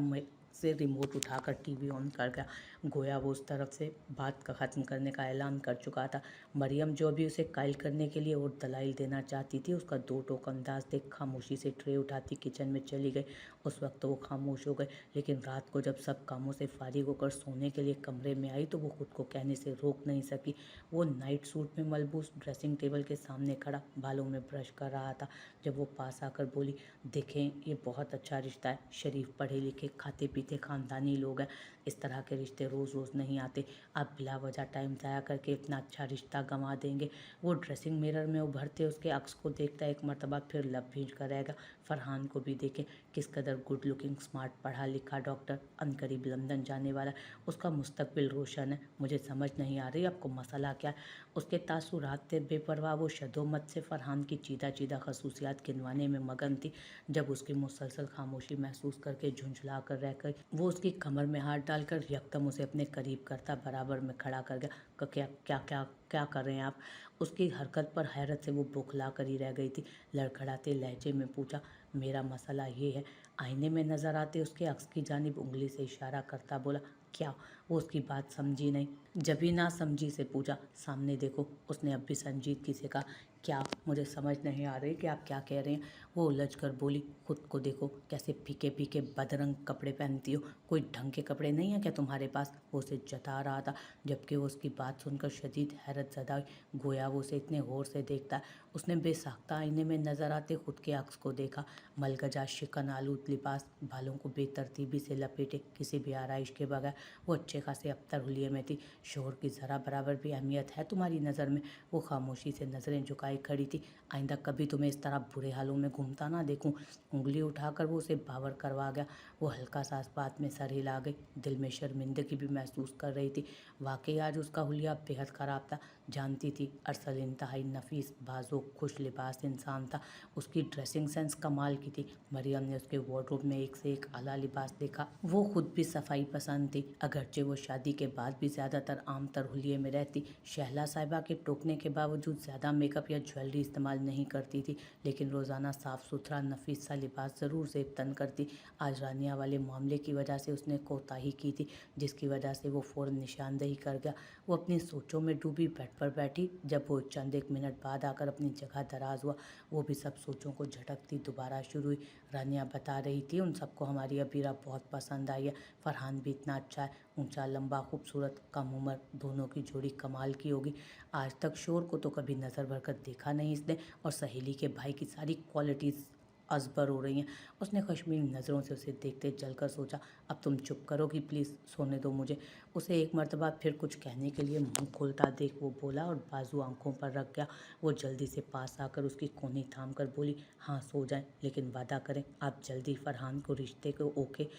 से रिमोट उठाकर टीवी ऑन कर गया। गोया वो उस तरफ से बात का ख़त्म करने का ऐलान कर चुका था। मरियम जो भी उसे कायल करने के लिए और दलाइल देना चाहती थी, उसका दो टोक अंदाज देख खामोशी से ट्रे उठाती किचन में चली गई। उस वक्त तो वो खामोश हो गई, लेकिन रात को जब सब कामों से फारिग होकर सोने के लिए कमरे में आई तो वो खुद को कहने से रोक नहीं सकी। वो नाइट सूट में मलबूस ड्रेसिंग टेबल के सामने खड़ा बालों में ब्रश कर रहा था जब वो पास आकर बोली, देखें ये बहुत अच्छा रिश्ता है, शरीफ पढ़े लिखे खाते पीते खानदानी लोग हैं, इस तरह के रिश्ते रोज़ रोज़ नहीं आते, आप बिला वजह टाइम ज़ाया करके इतना अच्छा रिश्ता गंवा देंगे। वो ड्रेसिंग मिरर में उभरते उसके अक्स को देखता एक मरतबा फिर लब भींच कर रहेगा। फरहान को भी देखें, किस कदर गुड लुकिंग, स्मार्ट, पढ़ा लिखा डॉक्टर, अनकरीब लंदन जाने वाला, उसका मुस्तकबिल रोशन है। मुझे समझ नहीं आ रही आपको मसला क्या है। उसके तासुरात थे बेपरवाह, वो शदोमत से फरहान की चीदा चीदा खसूसियात गिनवाने में मगन थी। जब उसकी मुसलसल खामोशी महसूस करके झुंझला कर रह गई, वो उसकी कमर में हाथ डालकर यकदम उसे अपने करीब करता बराबर में खड़ा कर गया। क्या क्या क्या क्या कर रहे हैं आप? उसकी हरकत पर हैरत से वो बौखला कर ही रह गई थी। लड़खड़ाते लहजे में पूछा, मेरा मसला ये है। आईने में नजर आते उसके अक्स की जानिब उंगली से इशारा करता बोला, क्या? वो उसकी बात समझी नहीं। जबी ना समझी से पूछा, सामने देखो। उसने अब भी संजीदगी से कहा, क्या? मुझे समझ नहीं आ रही कि आप क्या कह रहे हैं। वो उलझ कर बोली, खुद को देखो, कैसे फीके फीके बदरंग कपड़े पहनती हो, कोई ढंग के कपड़े नहीं है क्या तुम्हारे पास? वो उसे जता रहा था, जबकि वो उसकी बात सुनकर शदीद हैरत ज़दा हुई। गोया वो उसे इतने गौर से देखता है। उसने बेसाख्ता आईने में नजर आते खुद के अक्स को देखा। मलगजा शिकन आलूद लिबास, बालों को बेतरतीबी से लपेटे, किसी भी आराइश के बगैर वो अच्छे खासे अबतर हुलिये में थी। शोहर की ज़रा बराबर भी अहमियत है तुम्हारी नज़र में? वो खामोशी से नज़रें झुकाई खड़ी थी। आइंदा कभी तुम्हें इस तरह बुरे हालों में घूमता ना देखूं। उंगली उठाकर वो उसे बावर करवा गया। वो हल्का सा इस बात में सर हिला गई, दिल में शर्मिंदगी भी महसूस कर रही थी। वाकई आज उसका हुलिया बेहद ख़राब था। जानती थी अरसल इंतहाई नफीस, बाज़ुक, खुश लिबास इंसान था। उसकी ड्रेसिंग सेंस कमाल की थी। मरियम ने उसके वार्डरोब में एक से एक आला लिबास देखा। वो खुद भी सफाई पसंद थी, अगरचे वो शादी के बाद भी ज़्यादातर आम तर हुलिये में रहती। शहला साहिबा के टोकने के बावजूद ज़्यादा मेकअप या ज्वेलरी इस्तेमाल नहीं करती थी, लेकिन रोज़ाना साफ़ सुथरा नफीस सा लिबास ज़रूर ज़ेब तन करती। आज रानिया वाले मामले की वजह से उसने कोताही की थी, जिसकी वजह से वो फ़ौरन निशानदेही कर गया। वो अपनी सोचों में डूबी बेड पर बैठी। जब वो चंद एक मिनट बाद आकर अपनी जगह दराज हुआ, वो भी सब सोचों को झटकती दोबारा शुरू हुई। रानिया बता रही थी, उन सबको हमारी अबीरा बहुत पसंद आई है। फरहान भी इतना अच्छा है, ऊंचा लंबा खूबसूरत, कम उम्र, दोनों की जोड़ी कमाल की होगी। आज तक शोर को तो कभी नज़र भरकर देखा नहीं इसने, और सहेली के भाई की सारी क्वालिटीज़ अजबर हो रही हैं। उसने कश्मीर नज़रों से उसे देखते जलकर सोचा, अब तुम चुप करोगी प्लीज़, सोने दो मुझे। उसे एक मर्तबा फिर कुछ कहने के लिए मुंह खोलता देख वो बोला और बाजू आंखों पर रख गया। वो जल्दी से पास आकर उसकी कोहनी थाम कर बोली, हाँ सो जाएं, लेकिन वादा करें आप जल्दी फरहान को रिश्ते को ओके।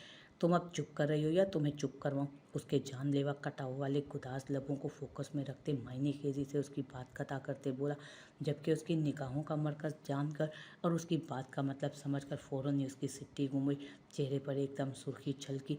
तुम अब चुप कर रही हो या तुम्हें चुप करवाऊँ? उसके जानलेवा कटाव वाले गुदास लबों को फोकस में रखते मायने खेजी से उसकी बात कता करते बोला, जबकि उसकी निगाहों का मरकज़ जानकर और उसकी बात का मतलब समझकर फ़ौरन ही उसकी सिट्टी गुम हुई। चेहरे पर एकदम सुर्खी छलकी।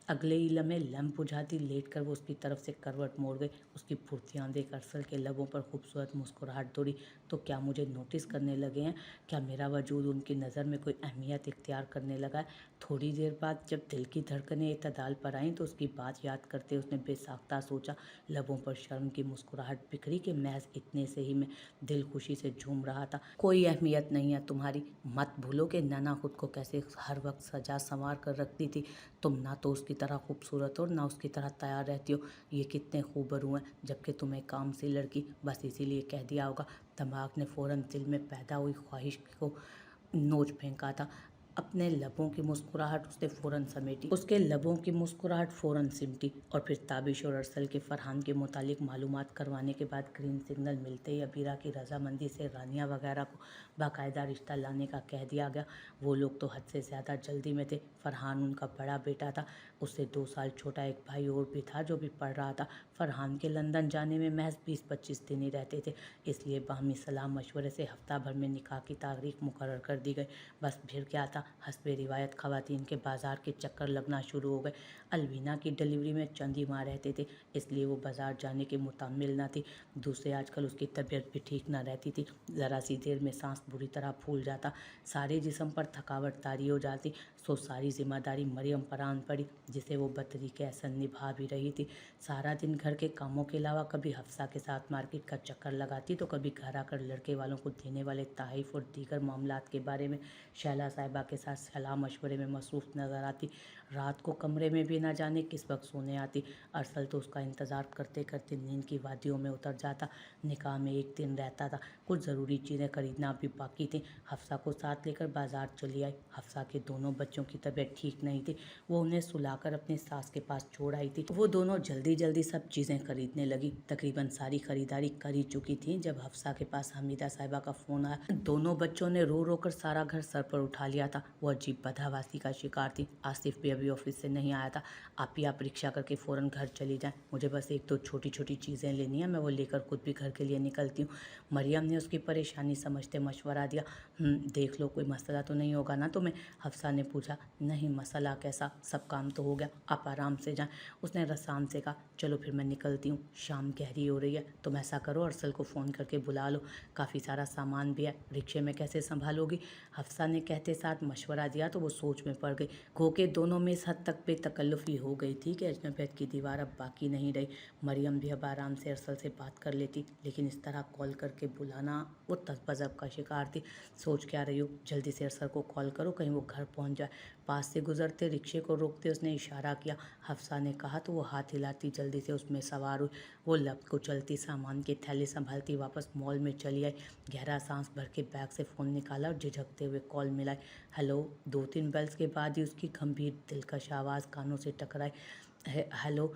अगले ही लम्हे लैंप बुझाती लेट कर वो उसकी तरफ से करवट मोड़ गई। उसकी फुर्तियाँ देख अरसल के लबों पर खूबसूरत मुस्कुराहट दौड़ी। तो क्या मुझे नोटिस करने लगे हैं? क्या मेरा वजूद उनकी नज़र में कोई अहमियत इख्तियार करने लगा है? थोड़ी देर बाद जब दिल की धड़कनें इतदाल पर आईं तो उसकी बात याद करते उसने बेसाख्ता सोचा। लबों पर शर्म की मुस्कुराहट बिखरी कि महज इतने से ही मैं दिल खुशी से झूम रहा था। कोई अहमियत नहीं है तुम्हारी। मत भूलो कि नैना खुद को कैसे हर वक्त सजा संवार कर रखती थी। तुम ना तो उसकी तरह खूबसूरत हो ना उसकी तरह तैयार रहती हो। ये कितने खूबरू हैं, जबकि तुम्हें काम सी लड़की, बस इसीलिए कह दिया होगा। दिमाग ने फ़ौरन दिल में पैदा हुई ख्वाहिश को नोच फेंका था। अपने लबों की मुस्कुराहट उसने फ़ौरन समेटी, उसके लबों की मुस्कुराहट फ़ौरन सिमटी, और फिर ताबिश और अरसल के फरहान के मुतालिक मालूमात करवाने के बाद ग्रीन सिग्नल मिलते ही अबीरा की रजामंदी से रानिया वगैरह को बाकायदा रिश्ता लाने का कह दिया गया। वो लोग तो हद से ज़्यादा जल्दी में थे। फरहान उनका बड़ा बेटा था, उससे 2 साल छोटा एक भाई और भी था जो भी पढ़ रहा था। फरहान के लंदन जाने में महज 20-25 दिन ही रहते थे, इसलिए बाहमी सलाह मशवरे से हफ्ता भर में निकाह की तारीख मुकर्रर कर दी गई। बस फिर क्या था, हस्बे रिवायत खवातीन के बाज़ार के चक्कर लगना शुरू हो गए। अलवीना की डिलीवरी में चंद ही माह रहते थे, इसलिए वो बाज़ार जाने के मुतामिल न थी। दूसरे आजकल उसकी तबीयत भी ठीक न रहती थी। ज़रा सी देर में सांस बुरी तरह फूल जाता, सारे जिस्म पर थकावट तारी हो जाती। सो सारी जिम्मेदारी मरियम पर आन पड़ी, जिसे वो बतरीके एहसन निभा भी रही थी। सारा दिन घर के कामों के अलावा कभी हफ्सा के साथ मार्केट का चक्कर लगाती तो कभी घर आकर लड़के वालों को देने वाले तहफ़ और दीगर मामलात के बारे में शैला साहिबा के साथ सलाह मशवरे में मसरूफ़ नज़र आती। रात को कमरे में भी न जाने किस वक्त सोने आती। अरसल तो उसका इंतज़ार करते करते नींद की वादियों में उतर जाता। निकाह में एक दिन रहता था, कुछ ज़रूरी चीज़ें खरीदना भी बाकी थी। हफ्सा को साथ लेकर बाज़ार चली आई। हफ्सा के दोनों बच्चों की तबीयत ठीक नहीं थी, वो उन्हें सुलाकर अपनी सास के पास छोड़ आई थी। वो दोनों जल्दी जल्दी सब चीज़ें खरीदने लगी। तकरीबन सारी खरीदारी कर ही चुकी थी जब हफ्सा के पास हमीदा साहिबा का फ़ोन आया। दोनों बच्चों ने रो रो कर सारा घर सर पर उठा लिया था। वो अजीब बदहवासी का शिकार थी। आसिफ भी अभी ऑफिस से नहीं आया था। आप रिक्शा करके फ़ौरन घर चली जाएं, मुझे बस एक दो छोटी छोटी चीज़ें लेनी है, मैं वो लेकर खुद भी घर के लिए निकलती हूँ। मरियम ने उसकी परेशानी समझते मशवरा दिया। देख लो, कोई मसला तो नहीं होगा ना तुम्हें? हफ्सा ने पूछा। नहीं, मसला कैसा, सब काम तो हो गया, आप आराम से जाएं, उसने रसाम से कहा। चलो फिर मैं निकलती हूँ, शाम गहरी हो रही है। तुम ऐसा करो, अरसल को फ़ोन करके बुला लो, काफ़ी सारा सामान भी है, रिक्शे में कैसे संभालोगी? हफ्सा ने कहते साथ मशवरा दिया तो वो सोच में पड़ गई। गो के दोनों में इस हद तक बेतकल्लुफ़ी हो गई थी कि अजनबियत की दीवार अब बाकी नहीं रही। मरियम भी अब आराम से अरसल से बात कर लेती, लेकिन इस तरह कॉल करके बुलाना, वो तज़ब्ज़ब का शिकार थी। सोच क्या रही हो, जल्दी से अरसल को कॉल करो, कहीं वो घर पहुंच जाए। पास से गुजरते रिक्शे को रोकते उसने इशारा किया। हफ्सा ने कहा तो वो हाथ हिलाती जल्दी से उसमें सवार हुई। वो लब को चलती सामान के थैले संभालती वापस मॉल में चली आई। गहरा सांस भर के बैग से फ़ोन निकाला और झिझकते हुए कॉल मिलाई। हेलो। 2-3 बेल्स के बाद ही उसकी गंभीर दिलकश आवाज़ कानों से टकराई। हेलो।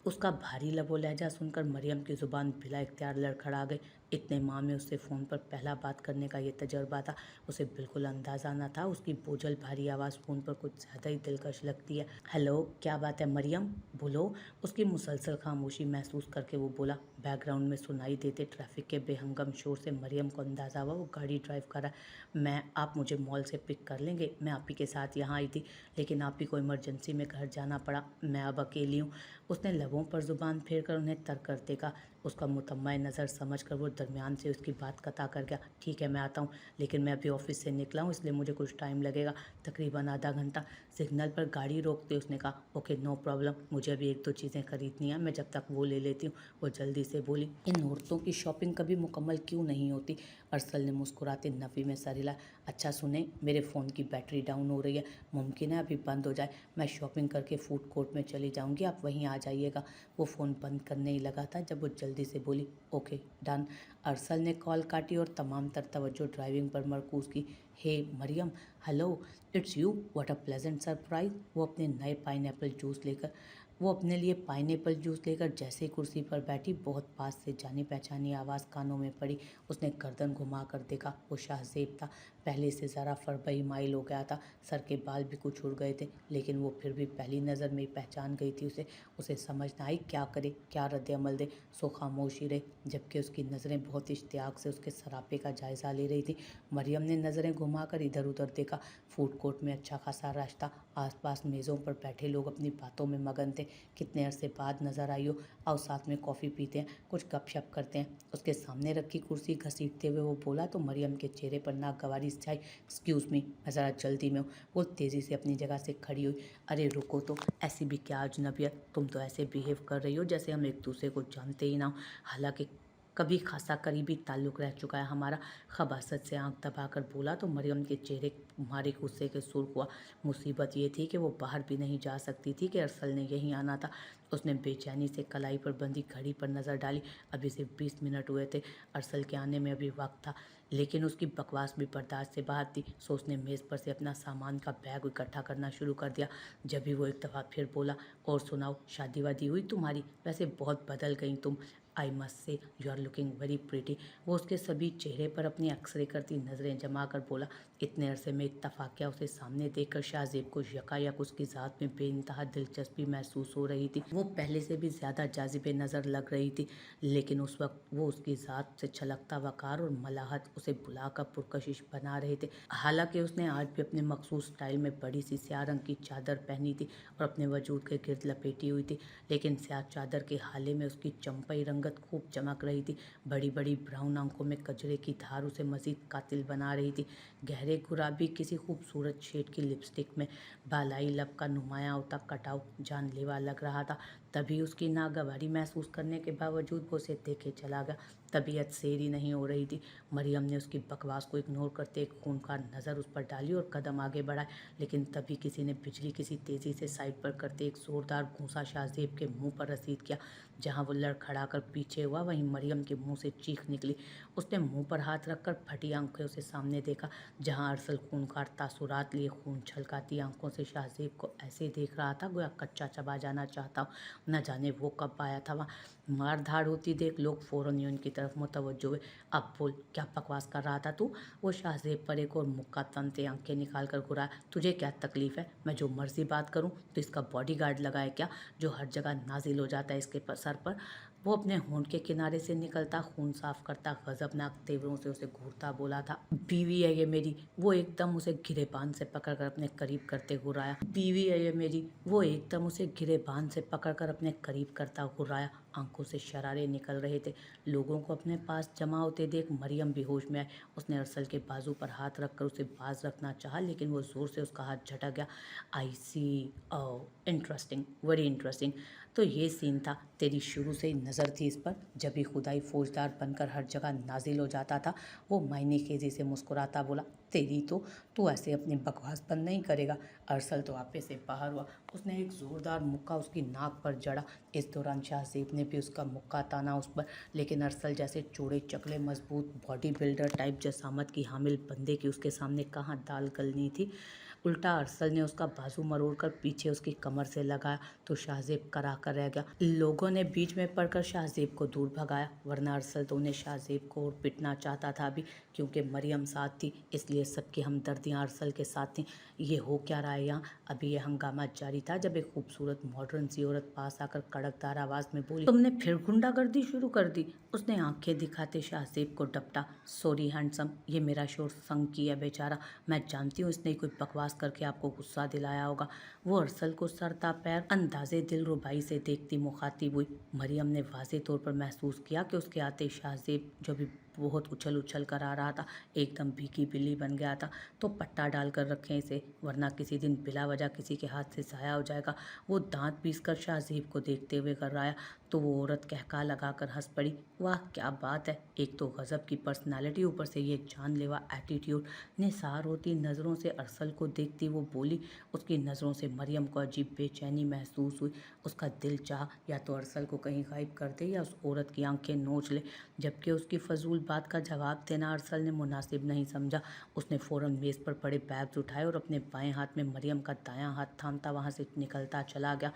उसका भारी लबो लहजा सुनकर मरियम की ज़ुबान बिला इख्तियार लड़खड़ा गई। इतने माह में उससे फ़ोन पर पहला बात करने का ये तजर्बा था। उसे बिल्कुल अंदाज़ा न था उसकी बोझल भारी आवाज़ फ़ोन पर कुछ ज़्यादा ही दिलकश लगती है। हेलो, क्या बात है मरियम, बोलो। उसकी मुसलसल खामोशी महसूस करके वो बोला। बैकग्राउंड में सुनाई देते ट्रैफिक के बेहंगम शोर से मरियम को अंदाज़ा हुआ वो गाड़ी ड्राइव कर रहा है। आप मुझे मॉल से पिक कर लेंगे? मैं आप ही के साथ यहाँ आई थी, लेकिन आप ही को इमरजेंसी में घर जाना पड़ा, मैं अब अकेली हूँ। उसने लबों पर ज़ुबान फेर कर उन्हें तर कर देखा। उसका मुतम्मा नज़र समझ कर वो दरमियान से उसकी बात कता कर गया। ठीक है, मैं आता हूँ, लेकिन मैं अभी ऑफिस से निकला हूँ, इसलिए मुझे कुछ टाइम लगेगा, तकरीबन आधा घंटा। सिग्नल पर गाड़ी रोकते उसने कहा। ओके, नो प्रॉब्लम, मुझे अभी एक दो चीज़ें खरीदनी है, मैं जब तक वो ले लेती हूँ। वो जल्दी से बोली। इन औरतों की शॉपिंग कभी मुकम्मल क्यों नहीं होती? अरसल ने मुस्कुराते नफ़ी में सर हिलाया। अच्छा सुने, मेरे फ़ोन की बैटरी डाउन हो रही है, मुमकिन है अभी बंद हो जाए, मैं शॉपिंग करके फूड कोर्ट में चली जाऊंगी, आप वहीं आ जाइएगा। वो फ़ोन बंद करने ही लगा था जब वो जल्दी से बोली। Okay done. अरसल ने कॉल काटी और तमाम तर तवज्जो ड्राइविंग पर मरकूज़ की। Hey Mariam, hello, it's you, what a pleasant surprise. वो अपने लिए पाइनएप्पल जूस लेकर जैसे ही कुर्सी पर बैठी, बहुत पास से जानी पहचानी आवाज़ कानों में पड़ी। उसने गर्दन घुमा कर देखा, वो शाहज़ेब था। पहले से ज़रा फरबई माइल हो गया था, सर के बाल भी कुछ उड़ गए थे, लेकिन वो फिर भी पहली नज़र में ही पहचान गई थी उसे समझ ना आई क्या करे, क्या रद्द अमल दे। सो खामोश ही रही, जबकि उसकी नज़रें बहुत इश्तियाक से उसके सरापे का जायज़ा ले रही थी। मरियम ने नज़रें घुमाकर इधर उधर देखा। फूड कोर्ट में अच्छा खासा रश था। आसपास मेज़ों पर बैठे लोग अपनी बातों में मगन थे। कितने अरसे बाद नज़र आई हो, आओ साथ में कॉफ़ी पीते हैं, कुछ गपशप करते हैं। उसके सामने रखी कुर्सी घसीटते हुए वो बोला तो मरियम के चेहरे पर नागवारी छाई। एक्सक्यूज़ मी, मैं ज़रा जल्दी में हूँ। वो तेज़ी से अपनी जगह से खड़ी हुई। अरे रुको तो, ऐसी भी क्या अजनबियत, तुम तो ऐसे बिहेव कर रही हो जैसे हम एक दूसरे को जानते ही ना हो, हालांकि कभी खासा करीबी ताल्लुक़ रह चुका है हमारा। खबासत से आंख दबाकर बोला तो मरियम के चेहरे भारी गुस्से के सुर्ख हुआ। मुसीबत ये थी कि वो बाहर भी नहीं जा सकती थी कि अरसल ने यहीं आना था। उसने बेचैनी से कलाई पर बंधी घड़ी पर नज़र डाली। अभी सिर्फ 20 मिनट हुए थे, अरसल के आने में अभी वक्त था, लेकिन उसकी बकवास भी बर्दाश्त से बाहर थी। सो उसने मेज़ पर से अपना सामान का बैग इकट्ठा करना शुरू कर दिया। जब भी वो एक दफ़ा फिर बोला, और सुनाओ, शादी वादी हुई तुम्हारी? वैसे बहुत बदल गई तुम, I must say you are looking very pretty. वो उसके सभी चेहरे पर अपनी एक्सरे करती नज़रें जमा कर बोला। इतने अरसे में इत्तफाकिया उसे सामने देखकर शाहजेब को यकायक उसकी ज़ात में बेइंतहा दिलचस्पी महसूस हो रही थी। वो पहले से भी ज़्यादा जाजिबे नज़र लग रही थी, लेकिन उस वक्त वो उसकी ज़ात से छलकता वकार और मलाहत उसे बुलाकर पुरकशिश बना रहे थे। हालांकि उसने आज भी अपने मखसूस स्टाइल में बड़ी सी स्याह रंग की चादर पहनी थी और अपने वजूद के गिर्द लपेटी हुई थी, लेकिन स्याह चादर के हाले में उसकी चंपई रंगत खूब चमक रही थी। बड़ी बड़ी ब्राउन आंखों में कजरे की धार उसे मजीद कातिल बना रही थी। गहरे गुलाबी किसी खूबसूरत शेड की लिपस्टिक में बालाई लब का नुमाया होता कटाव जानलेवा लग रहा था। तभी उसकी नागवारी महसूस करने के बावजूद वो उसे देखे चला गया। तबीयत सेरी नहीं हो रही थी। मरियम ने उसकी बकवास को इग्नोर करते एक खूंखार नज़र उस पर डाली और कदम आगे बढ़ाए, लेकिन तभी किसी ने बिजली किसी तेज़ी से साइड पर करते एक जोरदार घूंसा शाहजेब के मुंह पर रसीद किया। जहां वो लड़खड़ाकर पीछे हुआ वहीं मरियम के मुंह से चीख निकली। उसने मुंह पर हाथ रखकर फटी आंखें से सामने देखा, जहां अरसल खूंखार तासुरात लिए खून छलकाती आंखों से शाहजेब को ऐसे देख रहा था गोया कच्चा चबा जाना चाहता हो। न जाने वो कब आया था वहाँ। मार धाड़ होती देख लोग फौरन ही उनकी तरफ मुतवज्जो हुए। अब बोल, क्या बकवास कर रहा था तू? वो शाहजेब पर एक और मुक्का तनते आंखें निकाल कर घुराया। तुझे क्या तकलीफ है? मैं जो मर्जी बात करूं तो इसका बॉडीगार्ड लगाए क्या, जो हर जगह नाजिल हो जाता है इसके सर पर? वो अपने होंठ के किनारे से निकलता खून साफ करता गजबनाक तेवरों से उसे घूरता बोला था। बीवी है ये मेरी। वो एकदम उसे गिरेबान से पकड़कर अपने करीब करते घुराया। बीवी है ये मेरी। वो एकदम उसे गिरेबान से पकड़कर अपने करीब करता घुराया। आंखों से शरारे निकल रहे थे। लोगों को अपने पास जमा होते देख मरियम बेहोश में आई। उसने अरसल के बाजू पर हाथ रखकर उसे बाज रखना चाहा, लेकिन वो जोर से उसका हाथ झटक गया। आई सी, ओ इंटरेस्टिंग, वेरी इंटरेस्टिंग। तो ये सीन था। तेरी शुरू से ही नज़र थी इस पर। जब भी खुदाई फौजदार बनकर हर जगह नाजिल हो जाता था। वो मायने खेजी से मुस्कुराता बोला। तेरी तो, तू ऐसे अपनी बकवास बंद नहीं करेगा। अरसल तो आपे से बाहर हुआ। उसने एक ज़ोरदार मुक्का उसकी नाक पर जड़ा। इस दौरान शाहजेब ने भी उसका मुक्का ताना उस पर, लेकिन अरसल जैसे चौड़े चकले मजबूत बॉडी बिल्डर टाइप जसामत की हामिल बंदे की उसके सामने कहाँ दाल गलनी थी। उल्टा अरसल ने उसका बाजू मरोड़कर पीछे उसकी कमर से लगाया तो शाहजेब करा कर रह गया। लोगों ने बीच में पड़कर शाहजेब को दूर भगाया, वरना अरसल तो उन्हें शाहजेब को और पिटना चाहता था अभी, क्योंकि मरियम साथ थी, इसलिए सबकी हमदर्दियाँ अरसल के साथ थीं। ये हो क्या रहा है यहाँ? अभी ये हंगामा जारी था जब एक खूबसूरत मॉडर्न सी औरत पास आकर कड़कदार आवाज़ में बोली, तुमने फिर गुंडागर्दी शुरू कर दी। उसने आंखें दिखाते शाहजेब को डपटा। सॉरी हैंडसम, ये मेरा शोर संग किया बेचारा। मैं जानती हूँ इसने कोई बकवास करके आपको गुस्सा दिलाया होगा। वो अरसल को सरता पैर अंदाजे दिलरुबाई से देखती मुखातिब हुई। मरियम ने वाज़े तौर पर महसूस किया कि उसके आते शाहजेब, जो भी बहुत उछल उछल कर आ रहा था, एकदम भीगी बिल्ली बन गया था। तो पट्टा डाल कर रखें इसे, वरना किसी दिन बिला वजह किसी के हाथ से ज़ाया हो जाएगा। वो दांत पीस कर शाहजेब को देखते हुए कराया तो वो औरत कहका लगाकर हंस पड़ी। वाह क्या बात है, एक तो गजब की पर्सनालिटी, ऊपर से ये जानलेवा एटीट्यूड। निसार होती नज़रों से अरसल को देखती वो बोली। उसकी नज़रों से मरियम को अजीब बेचैनी महसूस हुई। उसका दिल चाह या तो अरसल को कहीं गायब कर दे या उस औरत की आंखें नोच ले, जबकि उसकी फजूल बात का जवाब देना अरसल ने मुनासिब नहीं समझा। उसने फ़ौरन मेज़ पर पड़े बैग्स उठाए और अपने बाएं हाथ में मरियम का दायां हाथ थामता वहां से निकलता चला गया।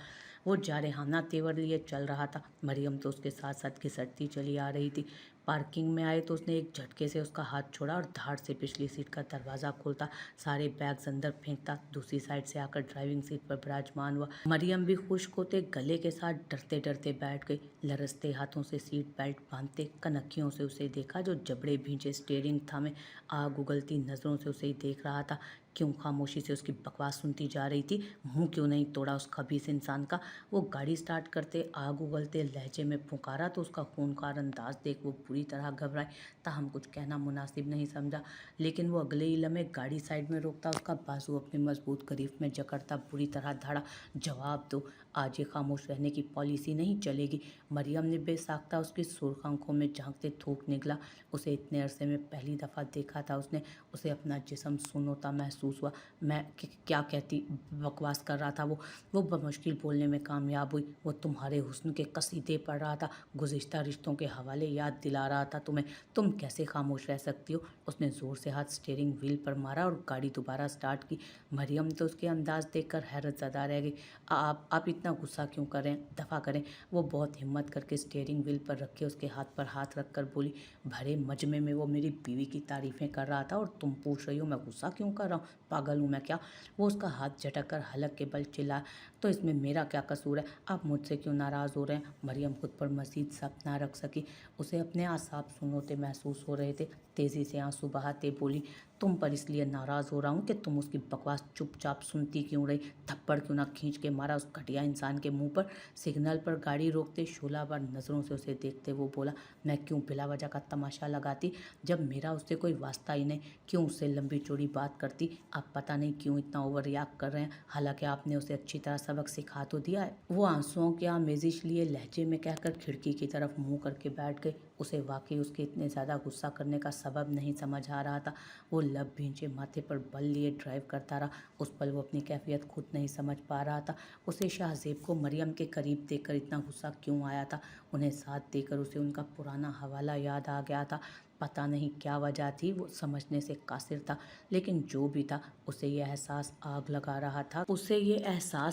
वो जारहाना तेवर लिए चल रहा था। मरियम तो उसके साथ साथ घिसटती चली आ रही थी। पार्किंग में आए तो उसने एक झटके से उसका हाथ छोड़ा और धाड़ से पिछली सीट का दरवाज़ा खोलता सारे बैग्स अंदर फेंकता दूसरी साइड से आकर ड्राइविंग सीट पर विराजमान हुआ। मरियम भी खुश्क होते गले के साथ डरते डरते बैठ गई। लरसते हाथों से सीट बेल्ट बांधते कनखियों से उसे देखा, जो जबड़े भींचे स्टीयरिंग थामे आग उगलती नज़रों से उसे ही देख रहा था। क्यों खामोशी से उसकी बकवास सुनती जा रही थी? मुंह क्यों नहीं तोड़ा उस खबीस इंसान का? वो गाड़ी स्टार्ट करते आग उगलते लहजे में पुकारा तो उसका खूनखार अंदाज देख वो पूरी तरह घबराई। ताहम कुछ कहना मुनासिब नहीं समझा, लेकिन वो अगले ही लम्हे गाड़ी साइड में रोकता उसका बाजू अपने मजबूत करीब में जकड़ता बुरी तरह धड़ा। जवाब दो, आज ये खामोश रहने की पॉलिसी नहीं चलेगी। मरियम ने बेसाख्ता उसकी सुर्ख आंखों में झांकते थूक निकला। उसे इतने अरसे में पहली दफ़ा देखा था उसने। उसे अपना जिस्म सुन्न होता महसूस हुआ। मैं क्या कहती बकवास कर रहा था वो बमुश्किल बोलने में कामयाब हुई। वो तुम्हारे हुस्न के कसीदे पढ़ रहा था, गुज़िश्ता रिश्तों के हवाले याद दिला रहा था तुम्हें। तुम कैसे खामोश रह सकती हो? उसने ज़ोर से हाथ स्टीयरिंग व्हील पर मारा और गाड़ी दोबारा स्टार्ट की। मरियम तो उसके अंदाज़ देखकर हैरत ज़दा रह गई। आप इतना गुस्सा क्यों कर रहे हैं? दफ़ा करें। वो बहुत हिम्मत करके स्टीयरिंग व्हील पर रखे उसके हाथ पर हाथ रखकर बोली। भरे मजमे में वो मेरी बीवी की तारीफ़ें कर रहा था और तुम पूछ रही हो मैं गुस्सा क्यों कर रहा हूँ? पागल हूँ मैं क्या? वो उसका हाथ झटक कर हलक के बल चिल्लाया। तो इसमें मेरा क्या कसूर है? आप मुझसे क्यों नाराज़ हो रहे हैं? मरियम खुद पर मज़ीद सब्र ना रख सकी। उसे अपने आसाब सुनोते महसूस हो रहे थे। तेज़ी से आंसू बहाते बोली, तुम पर इसलिए नाराज़ हो रहा हूँ कि तुम उसकी बकवास चुपचाप सुनती क्यों रही? थप्पड़ क्यों ना खींच के मारा उस घटिया इंसान के मुंह पर? सिग्नल पर गाड़ी रोकते शोलाबार नज़रों से उसे देखते वो बोला, मैं क्यों बिला वजह का तमाशा लगाती जब मेरा उससे कोई वास्ता ही नहीं? क्यों उससे लंबी चौड़ी बात करती? आप पता नहीं क्यों इतना ओवर रिएक्ट कर रहे हैं, हालांकि आपने उसे अच्छी तरह सबक सिखा तो दिया है। वो आंसुओं की आमेजिश लिए लहजे में कहकर खिड़की की तरफ मुंह करके बैठ गई। उसे वाकई उसके इतने ज़्यादा गुस्सा करने का सबब नहीं समझ आ रहा था। वो लब भींचे माथे पर बल लिए ड्राइव करता रहा। उस पल वो अपनी कैफियत खुद नहीं समझ पा रहा था। उसे शाहजेब को मरियम के करीब देखकर इतना गुस्सा क्यों आया था? उन्हें साथ देकर उसे उनका पुराना हवाला याद आ गया था। पता नहीं क्या वजह थी, वो समझने से कासिर था। लेकिन जो भी था, उसे ये एहसास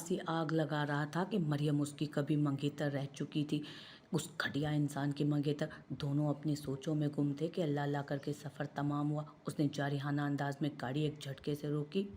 ही आग लगा रहा था कि मरियम उसकी कभी मंगेतर रह चुकी थी, उस घटिया इंसान की मंगेतर। दोनों अपनी सोचों में गुम थे कि अल्लाह अल्लाह करके सफ़र तमाम हुआ। उसने जारिहाना अंदाज में गाड़ी एक झटके से रोकी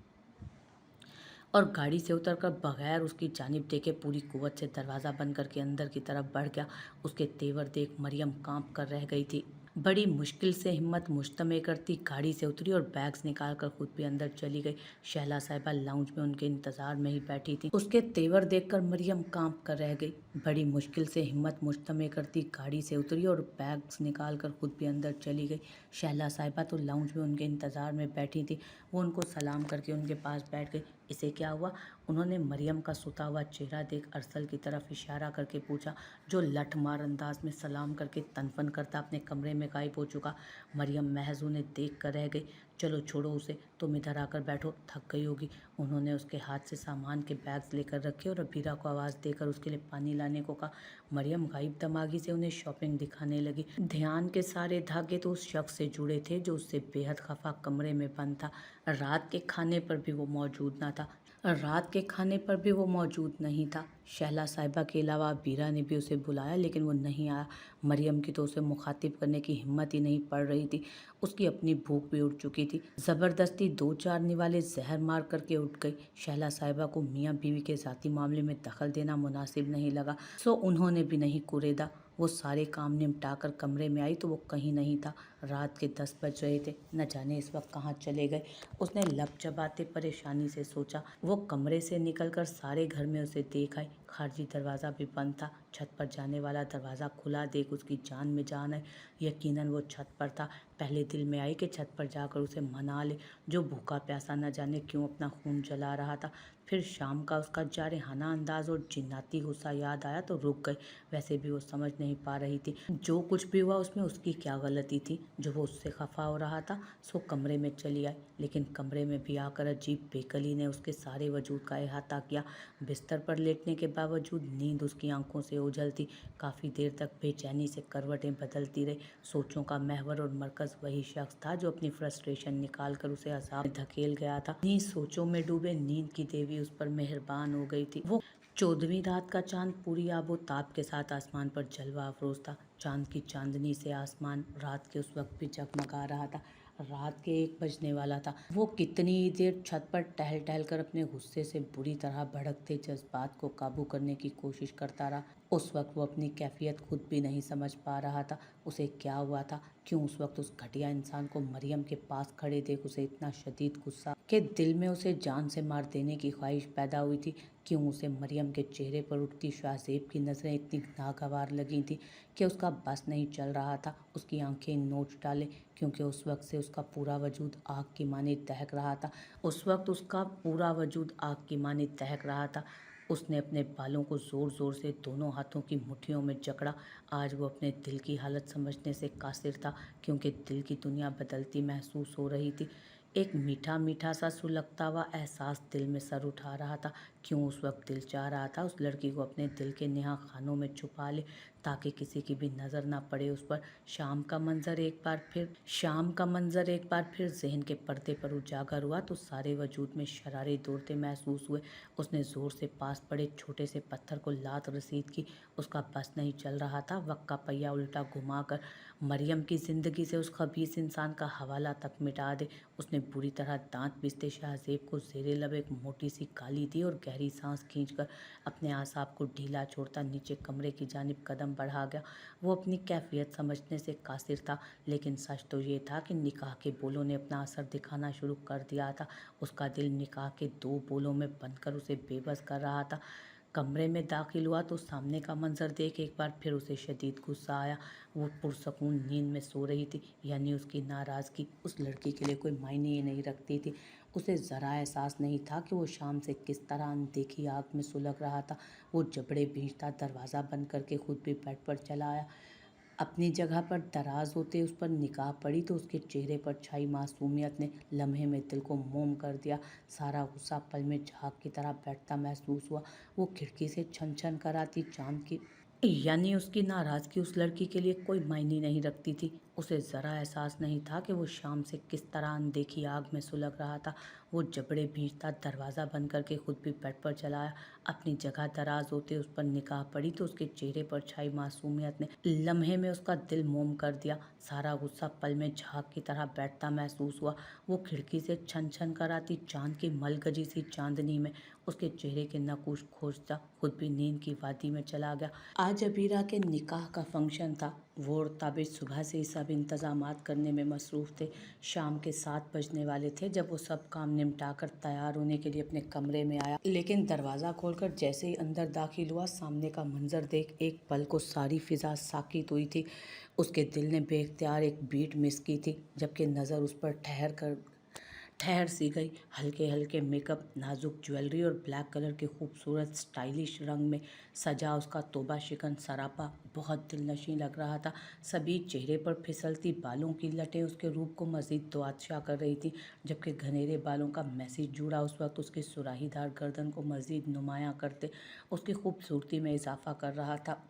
और गाड़ी से उतरकर बगैर उसकी जानिब देखे पूरी कुव्वत से दरवाज़ा बंद करके अंदर की तरफ बढ़ गया। उसके तेवर देख मरियम कांप कर रह गई थी। बड़ी मुश्किल से हिम्मत मुश्तमे करती गाड़ी से उतरी और बैग्स निकाल कर खुद भी अंदर चली गई। शहला साहिबा लाउंज में उनके इंतजार में ही बैठी थी। उसके तेवर देखकर मरियम कांप कर रह गई। बड़ी मुश्किल से हिम्मत मुश्तमे करती गाड़ी से उतरी और बैग्स निकाल कर खुद भी अंदर चली गई। शहला साहिबा तो लाउंज में उनके इंतजार में बैठी थी। वो उनको सलाम करके उनके पास बैठ गई। इसे क्या हुआ? उन्होंने मरियम का सुता हुआ चेहरा देख अरसल की तरफ इशारा करके पूछा, जो लठ मार अंदाज में सलाम करके तनफन करता अपने कमरे में गायब हो चुका। मरियम महज उन्हें देख कर रह गई। चलो छोड़ो उसे, तुम इधर आकर बैठो, थक गई होगी। उन्होंने उसके हाथ से सामान के बैग्स लेकर रखे और अबीरा को आवाज़ देकर उसके लिए पानी लाने को कहा। मरियम गायब दमागी से उन्हें शॉपिंग दिखाने लगी। ध्यान के सारे धागे तो उस शख्स से जुड़े थे जो उससे बेहद खफा कमरे में बंद था। रात के खाने पर भी वो मौजूद नहीं था। शहला साहिबा के अलावा बीरा ने भी उसे बुलाया लेकिन वो नहीं आया। मरियम की तो उसे मुखातिब करने की हिम्मत ही नहीं पड़ रही थी। उसकी अपनी भूख भी उठ चुकी थी। ज़बरदस्ती 2-4 निवाले जहर मार करके उठ गई। शहला साहिबा को मियाँ बीवी के ज़ाती मामले में दखल देना मुनासिब नहीं लगा, सो उन्होंने भी नहीं कुरेदा। वो सारे काम निपटा कर कमरे में आई तो वो कहीं नहीं था। रात के 10 बज रहे थे। न जाने इस वक्त कहाँ चले गए। उसने लब चबाते परेशानी से सोचा। वो कमरे से निकलकर सारे घर में उसे देख आई। खारजी दरवाज़ा भी बंद था। छत पर जाने वाला दरवाज़ा खुला देख उसकी जान में जान आई। यकीनन वो छत पर था। पहले दिल में आई कि छत पर जाकर उसे मना ले, जो भूखा प्यासा न जाने क्यों अपना खून जला रहा था। फिर शाम का उसका जारहाना अंदाज और जिन्नाती गुस्सा याद आया तो रुक गई। वैसे भी वो समझ नहीं पा रही थी जो कुछ भी हुआ उसमें उसकी क्या गलती थी जो वो उससे खफा हो रहा था। सो कमरे में चली आई, लेकिन कमरे में भी आकर अजीब बेकली ने उसके सारे वजूद का अहाता किया। बिस्तर पर लेटने के बावजूद नींद उसकी आंखों से ओझल थी। काफ़ी देर तक बेचैनी से करवटें बदलती रही। सोचों का महवर और मरकज़ वही शख्स था जो अपनी फ्रस्ट्रेशन निकाल कर उसे अज़ाब में धकेल गया था। इन्हीं सोचों में डूबे नींद की देवी उस पर मेहरबान हो गई थी। वो 14वीं रात का चांद पूरी आबो ताब के साथ आसमान पर जलवा अफरोज था। चांद की चांदनी से आसमान रात के उस वक्त भी जगमगा रहा था। रात के 1 बजने वाला था। वो कितनी देर छत पर टहल टहल कर अपने गुस्से से बुरी तरह भड़कते जज्बात को काबू करने की कोशिश करता रहा। उस वक्त वो अपनी कैफियत खुद भी नहीं समझ पा रहा था। उसे क्या हुआ था? क्यों उस वक्त उस घटिया इंसान को मरियम के पास खड़े देख उसे इतना शदीद गुस्सा कि दिल में उसे जान से मार देने की ख्वाहिश पैदा हुई थी? क्यों उसे मरियम के चेहरे पर उठती शाहजेब की नज़रें इतनी नागवार लगी थी कि उसका बस नहीं चल रहा था उसकी आंखें नोच डाले, क्योंकि उस वक्त से उसका पूरा वजूद आग की माने दहक रहा था। उसने अपने बालों को ज़ोर ज़ोर से दोनों हाथों की मुट्ठियों में जकड़ा। आज वो अपने दिल की हालत समझने से कासिर था, क्योंकि दिल की दुनिया बदलती महसूस हो रही थी। एक मीठा मीठा सा सुलगता हुआ एहसास दिल में सर उठा रहा था। क्यों उस वक्त दिल चाह रहा था उस लड़की को अपने दिल के नेहा खानों में छुपा ले, ताकि किसी की भी नज़र ना पड़े उस पर। शाम का मंजर एक बार फिर जहन के पर्दे पर उजागर हुआ तो सारे वजूद में शरारे दौड़ते महसूस हुए। उसने ज़ोर से पास पड़े छोटे से पत्थर को लात रसीद की। उसका बस नहीं चल रहा था। वक्त का पहिया उल्टा घुमाकर मरियम की ज़िंदगी से उस खबीस इंसान का हवाला तक मिटा दे। उसने बुरी तरह दांत पीसते शाहजेब को ज़ेरे लब एक मोटी सी गाली दी और गहरी सांस खींचकर अपने आसाब को ढीला छोड़ता नीचे कमरे की जानिब कदम बढ़ा गया। वो अपनी कैफियत समझने से कासिर था, लेकिन सच तो ये था कि निकाह के बोलों ने अपना असर दिखाना शुरू कर दिया था। उसका दिल निकाह के 2 बोलों में बंधकर उसे बेबस कर रहा था। कमरे में दाखिल हुआ तो सामने का मंजर देख एक बार फिर उसे शदीद गुस्सा आया। वो पुरसकून नींद में सो रही थी, यानी उसकी नाराज़गी उस लड़की के लिए कोई मायने ही नहीं रखती थी। उसे ज़रा एहसास नहीं था कि वो शाम से किस तरह अनदेखी आग में सुलग रहा था। वो जबड़े भींचता दरवाज़ा बंद करके खुद भी बेड पर चला आया। अपनी जगह पर दराज होते उस पर निगाह पड़ी तो उसके चेहरे पर छाई मासूमियत ने लम्हे में दिल को मोम कर दिया। सारा गुस्सा पल में झाग की तरह बैठता महसूस हुआ। वो खिड़की से छन छन कर आती चांद की, यानी उसकी नाराज़गी उस लड़की के लिए कोई मायने नहीं रखती थी। उसे ज़रा एहसास नहीं था कि वो शाम से किस तरह अनदेखी आग में सुलग रहा था। वो जबड़े भींचता दरवाज़ा बंद करके खुद भी बेड पर चला आया। अपनी जगह दराज होते उस पर निगाह पड़ी तो उसके चेहरे पर छाई मासूमियत ने लम्हे में उसका दिल मोम कर दिया। सारा गुस्सा पल में झाग की तरह बैठता महसूस हुआ। वो खिड़की से छन छन कर आती चांद की मलगजी सी चांदनी में उसके चेहरे के नकूश खोजता खुद भी नींद की वादी में चला गया। आज अबीरा के निकाह का फंक्शन था। वो और ताबिश सुबह से ही सब इंतजामात करने में मसरूफ़ थे। शाम के 7 बजने वाले थे जब वो सब काम निपटाकर तैयार होने के लिए अपने कमरे में आया, लेकिन दरवाज़ा खोलकर जैसे ही अंदर दाखिल हुआ सामने का मंजर देख एक पल को सारी फिजा साकित हुई थी। उसके दिल ने बेख्तियार एक बीट मिस की थी, जबकि नज़र उस पर ठहर सी गई। हल्के हल्के मेकअप, नाजुक ज्वेलरी और ब्लैक कलर के खूबसूरत स्टाइलिश रंग में सजा उसका तौबा शिकन सरापा बहुत दिलनशीं लग रहा था। सभी चेहरे पर फिसलती बालों की लटें उसके रूप को मज़ीद दुआदशा कर रही थी, जबकि घनेरे बालों का मैसेज जूड़ा उस वक्त उसकी सुराहीदार गर्दन को मज़ीद नुमायाँ करते उसकी खूबसूरती में इजाफा कर रहा था।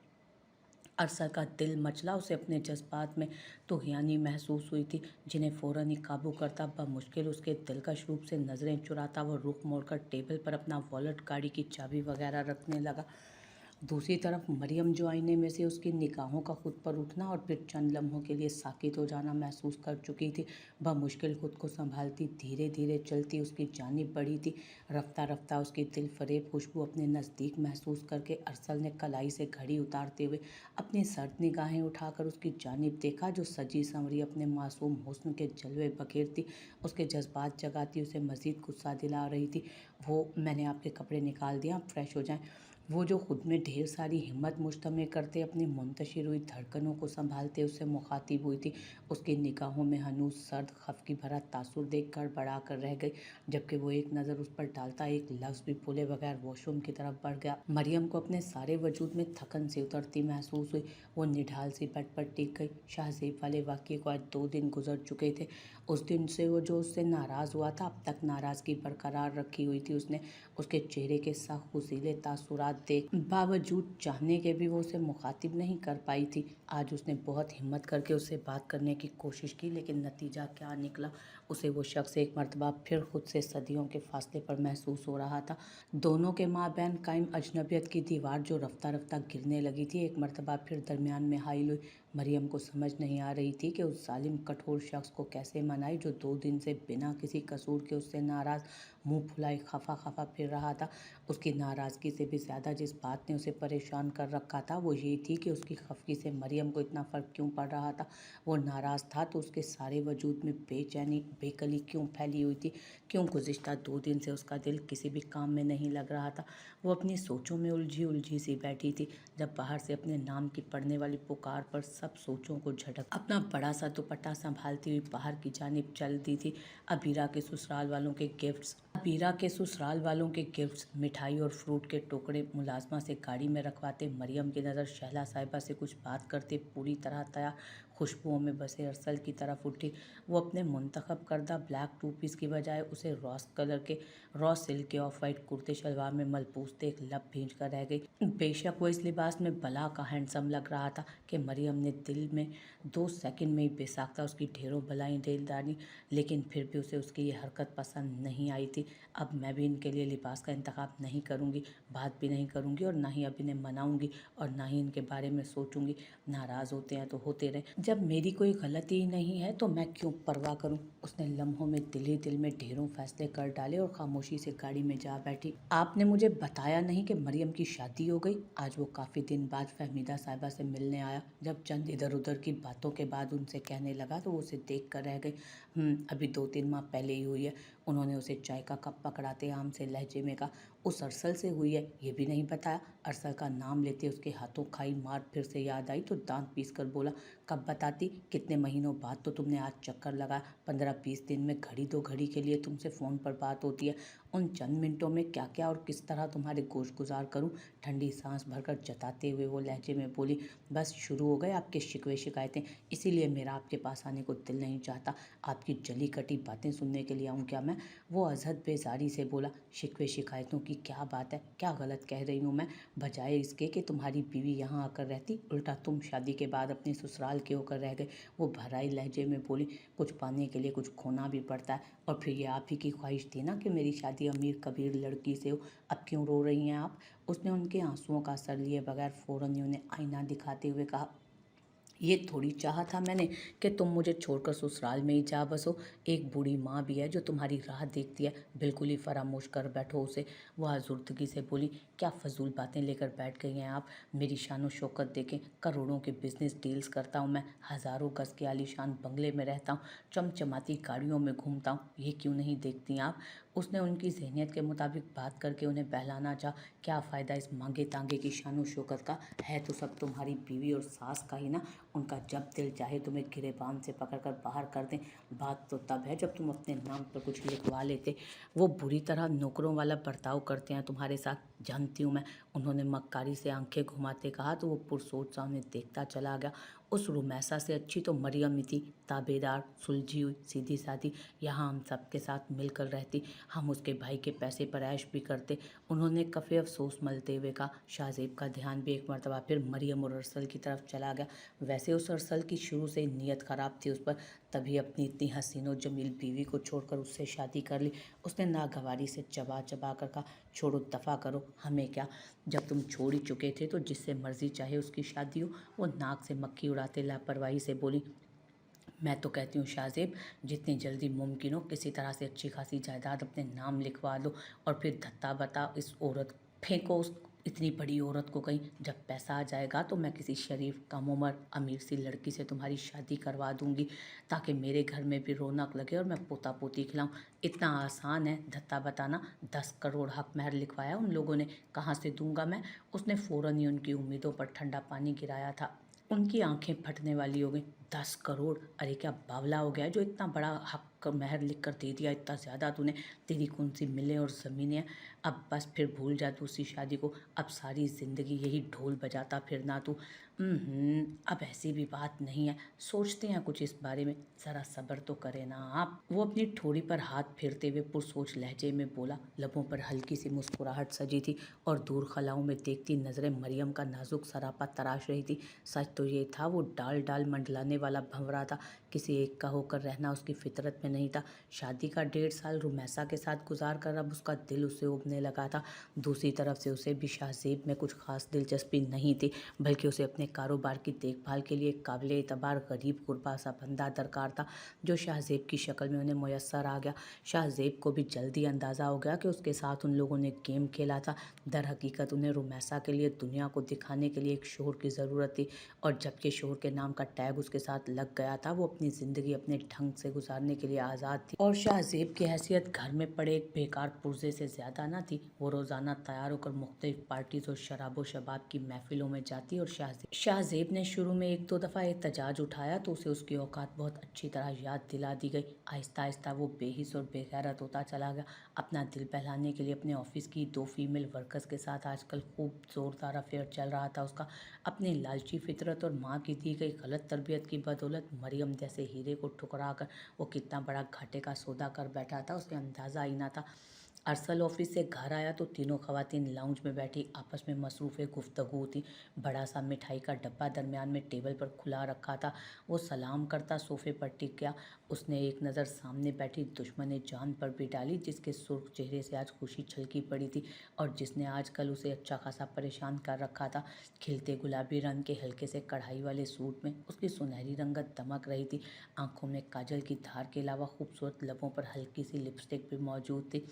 अरसर का दिल मचला उसे अपने जज्बात में तुग़यानी महसूस हुई थी, जिन्हें फ़ौरन ही काबू करता बमुश्किल उसके दिलकश रूप से नज़रें चुराता वो रुख मोड़कर टेबल पर अपना वॉलेट, गाड़ी की चाबी वगैरह रखने लगा। दूसरी तरफ मरियम जो आईने में से उसकी निगाहों का खुद पर उठना और फिर चंद लम्हों के लिए साकित हो जाना महसूस कर चुकी थी, बमुश्किल खुद को संभालती धीरे धीरे चलती उसकी जानिब बढ़ी थी। रफ्ता रफ्ता उसकी दिल फरेब खुशबू अपने नज़दीक महसूस करके अरसल ने कलाई से घड़ी उतारते हुए अपनी सर्द निगाहें उठाकर उसकी जानिब देखा, जो सजी संवरी अपने मासूम हुस्न के जलवे बखेरती उसके जज्बात जगाती उसे मज़ीद गुस्सा दिला रही थी। वो, मैंने आपके कपड़े निकाल दिए, आप फ्रेश हो जाएं। वो जो खुद में ढेर सारी हिम्मत मुश्तमिल करते अपनी मुंतशिर हुई धड़कनों को संभालते उससे मुखातिब हुई थी। उसकी निगाहों में हनूज सर्द खफकी भरा तासुर देख गड़बड़ा कर रह गई, जबकि वो एक नज़र उस पर डालता एक लफ्ज़ भी बोले बगैर वॉशरूम की तरफ बढ़ गया। मरियम को अपने सारे वजूद में थकन सी उतरती महसूस हुई। वो निढाल सी बेड पर टिक गई। शाहजेब वाले वाक़ये को आज 2 दिन गुजर चुके थे। उस दिन से वो जो उससे नाराज़ हुआ था, अब तक नाराज़गी बरकरार रखी हुई थी उसने। उसके चेहरे के सख्त हुसीले तासुरात देख बावजूद चाहने के भी वो उसे मुखातिब नहीं कर पाई थी। आज उसने बहुत हिम्मत करके उससे बात करने की कोशिश की, लेकिन नतीजा क्या निकला। उसे वो शख्स एक मर्तबा फिर खुद से सदियों के फासले पर महसूस हो रहा था। दोनों के माबैन कायम अजनबियत की दीवार जो रफ्ता रफ्ता गिरने लगी थी, एक मर्तबा फिर दरमियान में हाइल हुई। मरियम को समझ नहीं आ रही थी कि उस जालिम कठोर शख्स को कैसे मनाए जो 2 दिन से बिना किसी कसूर के उससे नाराज़ मुंह फुलाए खफा खफा फिर रहा था। उसकी नाराज़गी से भी ज़्यादा जिस बात ने उसे परेशान कर रखा था वो ये थी कि उसकी खफगी से मरियम को इतना फ़र्क क्यों पड़ रहा था। वो नाराज़ था तो उसके सारे वजूद में बेचैनी बेकली क्यों फैली हुई थी। क्यों गुज़िश्ता 2 दिन से उसका दिल किसी भी काम में नहीं लग रहा था। वो अपनी सोचों में उलझी उलझी सी बैठी थी, जब बाहर से अपने नाम की पड़ने वाली पुकार पर सब सोचों को झटक अपना बड़ा सा दुपट्टा संभालती हुई बाहर की जानिब चल दी थी। अबीरा के ससुराल वालों के गिफ्ट्स, मिठाई और फ्रूट के टुकड़े मुलाजमा से गाड़ी में रखवाते मरियम की नज़र शहला साहिबा से कुछ बात करते पूरी तरह तैयार खुशबुओं में बसे अरसल की तरफ उठी। वो अपने मुंतखब करदा ब्लैक टू पीस की बजाय उसे रॉस कलर के रॉ सिल्क के ऑफ वाइट कुर्ते शलवार में मलबूस देख लब भींच कर रह गई। बेशक वो इस लिबास में बला का हैंडसम लग रहा था कि मरियम ने दिल में 2 सेकंड में ही बेसाख्ता उसकी ढेरों बलाएं ढेल डाली, लेकिन फिर भी उसे उसकी ये हरकत पसंद नहीं आई थी। अब मैं भी इनके लिए लिबास का इंतखाब नहीं करूँगी, बात भी नहीं करूँगी और ना ही अब इन्हें मनाऊँगी और ना ही इनके बारे में सोचूंगी। नाराज़ होते हैं तो होते रहे, जब मेरी कोई गलती ही नहीं है तो मैं क्यों परवाह करूँ। उसने लम्हों में दिल ही दिल में ढेरों फैसले कर डाले और खामोशी से गाड़ी में जा बैठी। आपने मुझे बताया नहीं कि मरियम की शादी हो गई? आज वो काफ़ी दिन बाद फहमीदा साहिबा से मिलने आया। जब चंद इधर उधर की बातों के बाद उनसे कहने लगा तो वो उसे देख कर रह गई। अभी 2-3 माह पहले ही हुई है। उन्होंने उसे चाय का कप पकड़ाते आम से लहजे में कहा। उस अरसल से हुई है, ये भी नहीं बताया। अरसल का नाम लेते उसके हाथों खाई मार फिर से याद आई तो दांत पीस कर बोला, कब बताती? कितने महीनों बाद तो तुमने आज चक्कर लगाया। 15-20 दिन में घड़ी दो घड़ी के लिए तुमसे फ़ोन पर बात होती है। उन चंद मिनटों में क्या क्या और किस तरह तुम्हारे गोश गुजार करूं? ठंडी सांस भरकर जताते हुए वो लहजे में बोली, बस शुरू हो गए आपके शिकवे शिकायतें, इसीलिए मेरा आपके पास आने को दिल नहीं चाहता। आपकी जली कटी बातें सुनने के लिए आऊँ क्या मैं? वो अजहद बेजारी से बोला, शिकवे शिकायतों की क्या बात है? क्या गलत कह रही हूँ मैं? बजाय इसके कि तुम्हारी बीवी यहाँ आकर रहती, उल्टा तुम शादी के बाद अपने ससुराल के होकर रह गए। वो भराई लहजे में बोली, कुछ पाने के लिए कुछ खोना भी पड़ता है, और फिर ये आप ही की ख्वाहिश थी ना कि मेरी शादी अमीर कबीर लड़की से हो। अब क्यों रो रही हैं आप? उसने उनके आंसुओं का असर लिए बगैर फ़ौरन ही उन्हें आईना दिखाते हुए कहा, ये थोड़ी चाहा था मैंने कि तुम मुझे छोड़कर ससुराल में ही जा बसो। एक बूढ़ी माँ भी है जो तुम्हारी राह देखती है, बिल्कुल ही फरामोश कर बैठो उसे। वह आजुर्दगी से बोली, क्या फजूल बातें लेकर बैठ गई हैं आप? मेरी शानो शौकत देखें, करोड़ों के बिजनेस डील्स करता हूँ मैं, हज़ारों गज के आलीशान बंगले में रहता हूँ, चमचमाती गाड़ियों में घूमता हूँ, ये क्यों नहीं देखती आप? उसने उनकी जहनियत के मुताबिक बात करके उन्हें बहलाना चाहा। क्या फ़ायदा इस मांगे तांगे की शानो शौकत का? है तो सब तुम्हारी बीवी और सास का ही ना। उनका जब दिल चाहे तुम्हें गिरेबान से पकड़कर बाहर कर दें। बात तो तब है जब तुम अपने नाम पर कुछ लिखवा लेते। वो बुरी तरह नौकरों वाला बर्ताव करते हैं तुम्हारे साथ, जानती हूँ मैं। उन्होंने मक्कारी से आंखें घुमाते कहा तो वो पुरसोच सा उन्हें देखता चला गया। उस रुमैसा से अच्छी तो मरियम ही थी, ताबेदार, सुलझी हुई, सीधी सादी। यहाँ हम सबके साथ मिलकर रहती, हम उसके भाई के पैसे पर ऐश भी करते। उन्होंने कफ़े अफसोस मलते हुए कहा। शाहजेब का ध्यान भी एक मरतबा फिर मरियम और अरसल की तरफ चला गया। वैसे उस अरसल की शुरू से नीयत ख़राब थी उस पर, तभी अपनी इतनी हसीन और जमील बीवी को छोड़कर उससे शादी कर ली। उसने नागवारी से चबा चबा कर कहा, छोड़ो, दफ़ा करो, हमें क्या? जब तुम छोड़ ही चुके थे तो जिससे मर्जी चाहे उसकी शादी हो। वो नाक से मक्खी उड़ाते लापरवाही से बोली, मैं तो कहती हूँ शाहजेब, जितनी जल्दी मुमकिन हो किसी तरह से अच्छी खासी जायदाद अपने नाम लिखवा लो और फिर धत्ता बता इस औरत फेंको उस इतनी बड़ी औरत को कहीं। जब पैसा आ जाएगा तो मैं किसी शरीफ कम उम्र अमीर सी लड़की से तुम्हारी शादी करवा दूंगी, ताकि मेरे घर में भी रौनक लगे और मैं पोता पोती खिलाऊं। इतना आसान है धत्ता बताना। 10 करोड़ हक महर लिखवाया उन लोगों ने, कहाँ से दूंगा मैं? उसने फ़ौरन ही उनकी उम्मीदों पर ठंडा पानी गिराया था। उनकी आंखें फटने वाली हो गई। 10 करोड़? अरे क्या बावला हो गया है जो इतना बड़ा हक का महर लिख कर दे दिया? इतना ज़्यादा तूने? तेरी कौन सी मिलें और ज़मीनें हैं? अब बस फिर भूल जा दूसरी शादी को। अब सारी ज़िंदगी यही ढोल बजाता फिरना तू। अब ऐसी भी बात नहीं है, सोचते हैं कुछ इस बारे में, ज़रा सब्र तो करे ना आप। वो अपनी ठोड़ी पर हाथ फेरते हुए पुरसोच लहजे में बोला। लबों पर हल्की सी मुस्कुराहट सजी थी और दूर खलाओं में देखती नज़रें मरियम का नाजुक सरापा तराश रही थी। सच तो ये था, वो डाल डाल मंडलाने वाला भंवरा था। किसी एक का होकर रहना उसकी फितरत में नहीं था। शादी का 1.5 साल रुमैसा के साथ गुजार कर अब उसका दिल उसे उबने लगा था। दूसरी तरफ से उसे भी शाहजेब में कुछ खास दिलचस्पी नहीं थी, बल्कि उसे अपने कारोबार की देखभाल के लिए एक काबिल एतबार गरीब गुरबा सा बंदा दरकार था, जो शाहजेब की शक्ल में उन्हें मुयस्सर आ गया। शाहजेब को भी जल्दी अंदाज़ा हो गया कि उसके साथ उन लोगों ने गेम खेला था। दर हकीकत उन्हें रुमैसा के लिए दुनिया को दिखाने के लिए एक शोहर की ज़रूरत थी, और जबकि शोहर के नाम का टैग उसके साथ लग गया था, वो अपनी ज़िंदगी अपने ढंग से गुजारने के लिए आज़ाद थी। और शाहजेब की हैसियत घर में पड़े एक बेकार पुर्जे से ज़्यादा न थी। वो रोज़ाना तैयार होकर मुख्तलिफ पार्टीज़ और शराबो शबाब की महफिलों में जाती, और शाहजेब ने शुरू में 1-2 दफ़ा एहतजाज उठाया तो उसे उसकी औकात बहुत अच्छी तरह याद दिला दी गई। आहिस्ता आहिस्ता वो बेहिस और बेगैरत होता चला गया। अपना दिल बहलाने के लिए अपने ऑफिस की 2 फीमेल वर्कर्स के साथ आजकल खूब ज़ोरदार अफेयर चल रहा था उसका। अपनी लालची फितरत और माँ की दी गई गलत तरबियत की बदौलत मरियम जैसे हीरे को ठुकरा कर वो कितना बड़ा घाटे का सौदा कर बैठा था उसे अंदाज़ा ही ना था। अरसल ऑफिस से घर आया तो तीनों खवातीन लाउंज में बैठी आपस में मसरूफ़ गुफ्तगू थी। बड़ा सा मिठाई का डब्बा दरमियान में टेबल पर खुला रखा था। वो सलाम करता सोफे पर टिक गया। उसने एक नज़र सामने बैठी दुश्मन जान पर भी डाली, जिसके सुर्ख चेहरे से आज खुशी छलकी पड़ी थी और जिसने आजकल उसे अच्छा खासा परेशान कर रखा था। खिलते गुलाबी रंग के हल्के से कढ़ाई वाले सूट में उसकी सुनहरी रंगत दमक रही थी। आंखों में काजल की धार के अलावा खूबसूरत लबों पर हल्की सी लिपस्टिक भी मौजूद थी।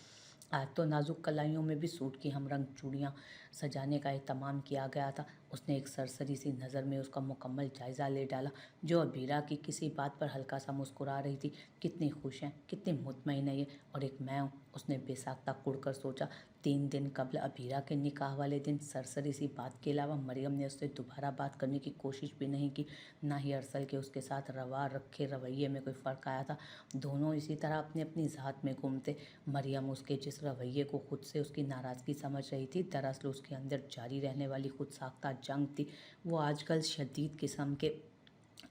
आज तो नाजुक कलाइयों में भी सूट की हमरंग चूड़ियाँ सजाने का एहतमाम किया गया था। उसने एक सरसरी सी नज़र में उसका मुकम्मल जायज़ा ले डाला, जो अबीरा की किसी बात पर हल्का सा मुस्कुरा रही थी। कितनी खुश हैं, कितनी मुतमईन है ये, और एक मैं हूँ। उसने बेसाख्ता कुड़कर सोचा। 3 दिन कबल अबीरा के निकाह वाले दिन सरसरी सी बात के अलावा मरियम ने उससे दोबारा बात करने की कोशिश भी नहीं की। ना ही अरसल के उसके साथ रवा रखे रवैये में कोई फ़र्क आया था। दोनों इसी तरह अपनी अपनी ज़ात में गुम थे। मरियम उसके जिस रवैये को खुद से उसकी नाराज़गी समझ रही थी, दरअसल उसके अंदर जारी रहने वाली खुद साख्ता जंग थी। वो आजकल शदीद किस्म के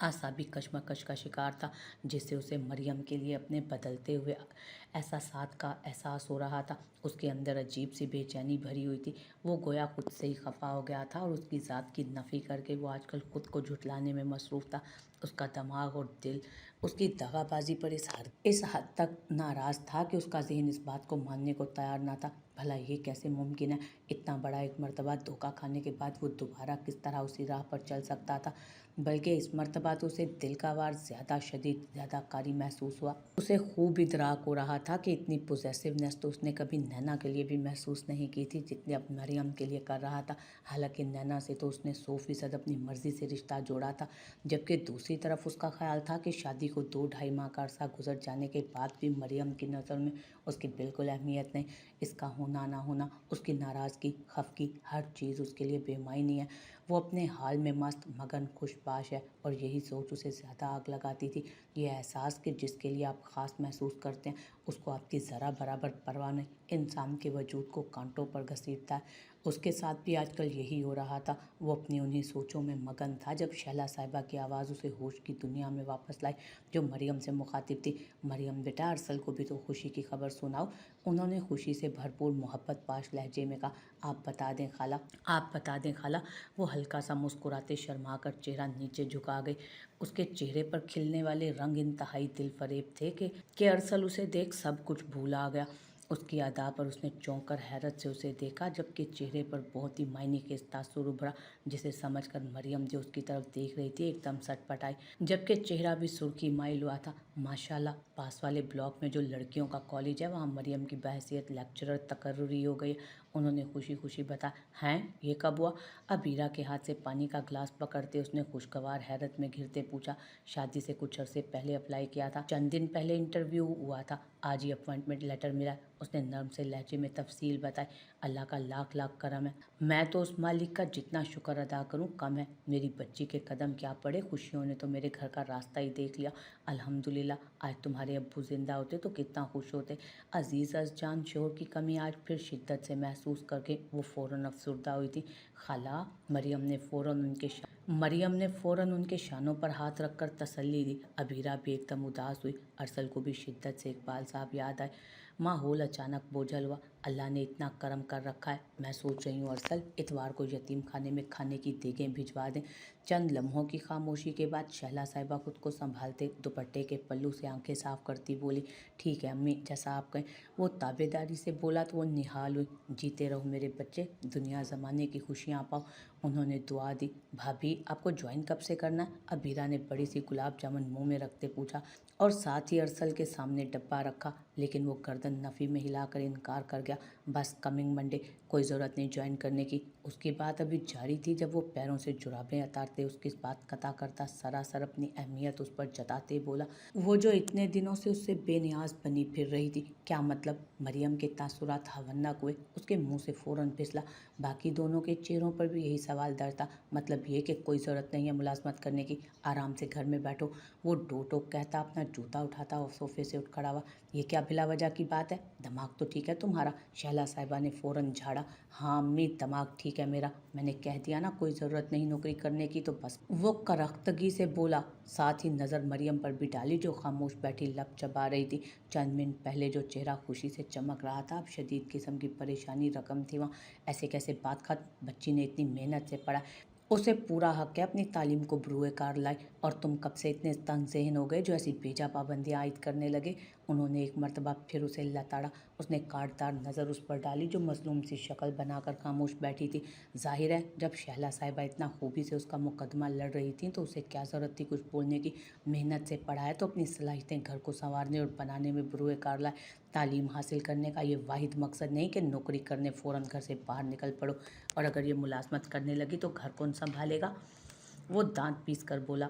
आसाबी कशमकश का शिकार था, जिससे उसे मरियम के लिए अपने बदलते हुए एहसासात का एहसास हो रहा था। उसके अंदर अजीब सी बेचैनी भरी हुई थी। वो गोया खुद से ही खफा हो गया था और उसकी ज़ात की नफ़ी करके वो आजकल खुद को झुठलाने में मसरूफ़ था। उसका दिमाग और दिल उसकी दगाबाजी पर इस हद तक नाराज़ था कि उसका ज़हन इस बात को मानने को तैयार ना था। भला ये कैसे मुमकिन है? इतना बड़ा एक मर्तबा धोखा खाने के बाद वो दोबारा किस तरह उसी राह पर चल सकता था? बल्कि इस मर्तबा तो उसे दिल का वार ज़्यादा शदीद, ज़्यादा कारी महसूस हुआ। उसे खूब इदराक हो रहा था कि इतनी पोजेसिवनेस तो उसने कभी नैना के लिए भी महसूस नहीं की थी जितनी अब मरियम के लिए कर रहा था। हालांकि नैना से तो उसने 100% अपनी मर्ज़ी से रिश्ता जोड़ा था, जबकि दूसरी तरफ उसका ख्याल था कि शादी को 2-2.5 माह का अरसा गुजर जाने के बाद भी मरियम की नज़र में उसकी बिल्कुल अहमियत नहीं। इसका होना ना होना, उसकी नाराज़गी, खफगी, हर चीज़ उसके लिए बेमायनी है। वो अपने हाल में मस्त मगन खुशबाश है और यही सोच उसे ज़्यादा आग लगाती थी। ये एहसास कि जिसके लिए आप ख़ास महसूस करते हैं उसको आपकी ज़रा बराबर परवाह नहीं, इंसान के वजूद को कांटों पर घसीटता है। उसके साथ भी आजकल यही हो रहा था। वो अपनी उन्हीं सोचों में मगन था जब शैला साहिबा की आवाज़ उसे होश की दुनिया में वापस लाई, जो मरियम से मुखातिब थी। मरियम बेटा, अरसल को भी तो खुशी की खबर सुनाओ। उन्होंने खुशी से भरपूर मोहब्बत पाश लहजे में कहा। आप बता दें खाला, आप बता दें खाला। वो हल्का सा मुस्कुराते शर्मा कर चेहरा नीचे झुका गई। उसके चेहरे पर खिलने वाले रंग इंतहाई दिल फरेब थे कि अरसल उसे देख सब कुछ भूल आ गया। उसकी अदा पर उसने चौंक कर हैरत से उसे देखा, जबकि चेहरे पर बहुत ही मायने के तासुर उभरा, जिसे समझकर मरियम जो उसकी तरफ देख रही थी एकदम सटपटाई, जबकि चेहरा भी सुर्खी माइल हुआ था। माशाल्लाह, पास वाले ब्लॉक में जो लड़कियों का कॉलेज है वहाँ मरियम की बहसियत लेक्चरर तकर्रुरी हो गई। उन्होंने खुशी खुशी बताया। हैं, ये कब हुआ? अबीरा के हाथ से पानी का ग्लास पकड़ते उसने खुशगवार हैरत में घिरते पूछा। शादी से कुछ अरसे पहले अप्लाई किया था, चंद दिन पहले इंटरव्यू हुआ था, आज ही अपॉइंटमेंट लेटर मिला। उसने नर्म से लहजे में तफसील बताई। अल्लाह का लाख लाख करम है। मैं तो उस मालिक का जितना शुक्र अदा करूं कम है। मेरी बच्ची के कदम क्या पड़े, खुशियों ने तो मेरे घर का रास्ता ही देख लिया। अल्हम्दुलिल्लाह, आज तुम्हारे अब्बू जिंदा होते तो कितना खुश होते। अजीज़ अज़जान शोर की कमी आज फिर शिद्दत से महसूस करके वो फ़ौरन अफसरदा हुई थी। खाला, मरियम ने फ़ौरन उनके शानों पर हाथ रखकर तसल्ली दी। अबीरा भी एकदम उदास हुई। अरसल को भी शिद्दत से इकबाल साहब याद आए। माहौल अचानक बोझल हुआ। अल्लाह ने इतना करम कर रखा है। मैं सोच रही हूँ अरसल, इतवार को यतीम खाने में खाने की देगें भिजवा दें। चंद लम्हों की खामोशी के बाद शहला साहिबा खुद को संभालते दुपट्टे के पल्लू से आंखें साफ करती बोली। ठीक है अम्मी, जैसा आप कहें। वो ताबेदारी से बोला तो वो निहाल हुई। जीते रहो मेरे बच्चे, दुनिया ज़माने की खुशियाँ पाओ। उन्होंने दुआ दी। भाभी, आपको ज्वाइन कब से करना है? अबीरा ने बड़ी सी गुलाब जामुन मुंह में रखते पूछा और साथ ही अरसल के सामने डब्बा रखा, लेकिन वो गर्दन नफ़ी में हिलाकर इनकार कर गया। बस कमिंग मंडे, कोई ज़रूरत नहीं ज्वाइन करने की। उसकी बात अभी जारी थी जब वो पैरों से जुराबें उतारते उसकी बात कता करता सरासर अपनी अहमियत उस पर जताते बोला। वो जो इतने दिनों से उससे बेनियाज बनी फिर रही थी। क्या मतलब? मरियम के तासुरात हवन्नक हुए। उसके मुंह से फ़ौरन फिसला। बाकी दोनों के चेहरों पर भी यही सवाल दर था। मतलब ये कि कोई ज़रूरत नहीं है मुलाजमत करने की, आराम से घर में बैठो। वो डो टोक कहता अपना जूता उठाता और सोफे से उठ खड़ा हुआ। ये क्या बिला वजह की बात है? दिमाग तो ठीक है तुम्हारा? शैला साहिबा ने फ़ौरन झाड़ा। हाँ अम्मी, दिमाग ठीक है मेरा। मैंने कह दिया ना कोई ज़रूरत नहीं नौकरी करने की तो बस। वो करख्तगी से बोला, साथ ही नज़र मरियम पर भी डाली जो खामोश बैठी लब चबा रही थी। चंद मिनट पहले जो चेहरा खुशी से चमक रहा था, अब शदीद किस्म की परेशानी रकम थी वहाँ। ऐसे कैसे बात खत्म? बच्ची ने इतनी मेहनत से पढ़ा, उसे पूरा हक है अपनी तालीम को बरूए कार लाए, और तुम कब से इतने तंग ज़हन हो गए जो ऐसी बेजा पाबंदियाँ आयद करने लगे? उन्होंने एक मर्तबा फिर उसे लताड़ा। उसने काटदार नज़र उस पर डाली जो मजलूम सी शक्ल बनाकर खामोश बैठी थी। जाहिर है जब शहला साहिबा इतना खूबी से उसका मुकदमा लड़ रही थी तो उसे क्या ज़रूरत थी कुछ बोलने की। मेहनत से पढ़ा है तो अपनी सलाहियतें घर को संवारने और बनाने में बरूए कार लाए। तालीम हासिल करने का ये वाहिद मकसद नहीं कि नौकरी करने फ़ौरन घर से बाहर निकल पड़ो, और अगर ये मुलाजमत करने लगी तो घर कौन संभालेगा? वो दांत पीस कर बोला।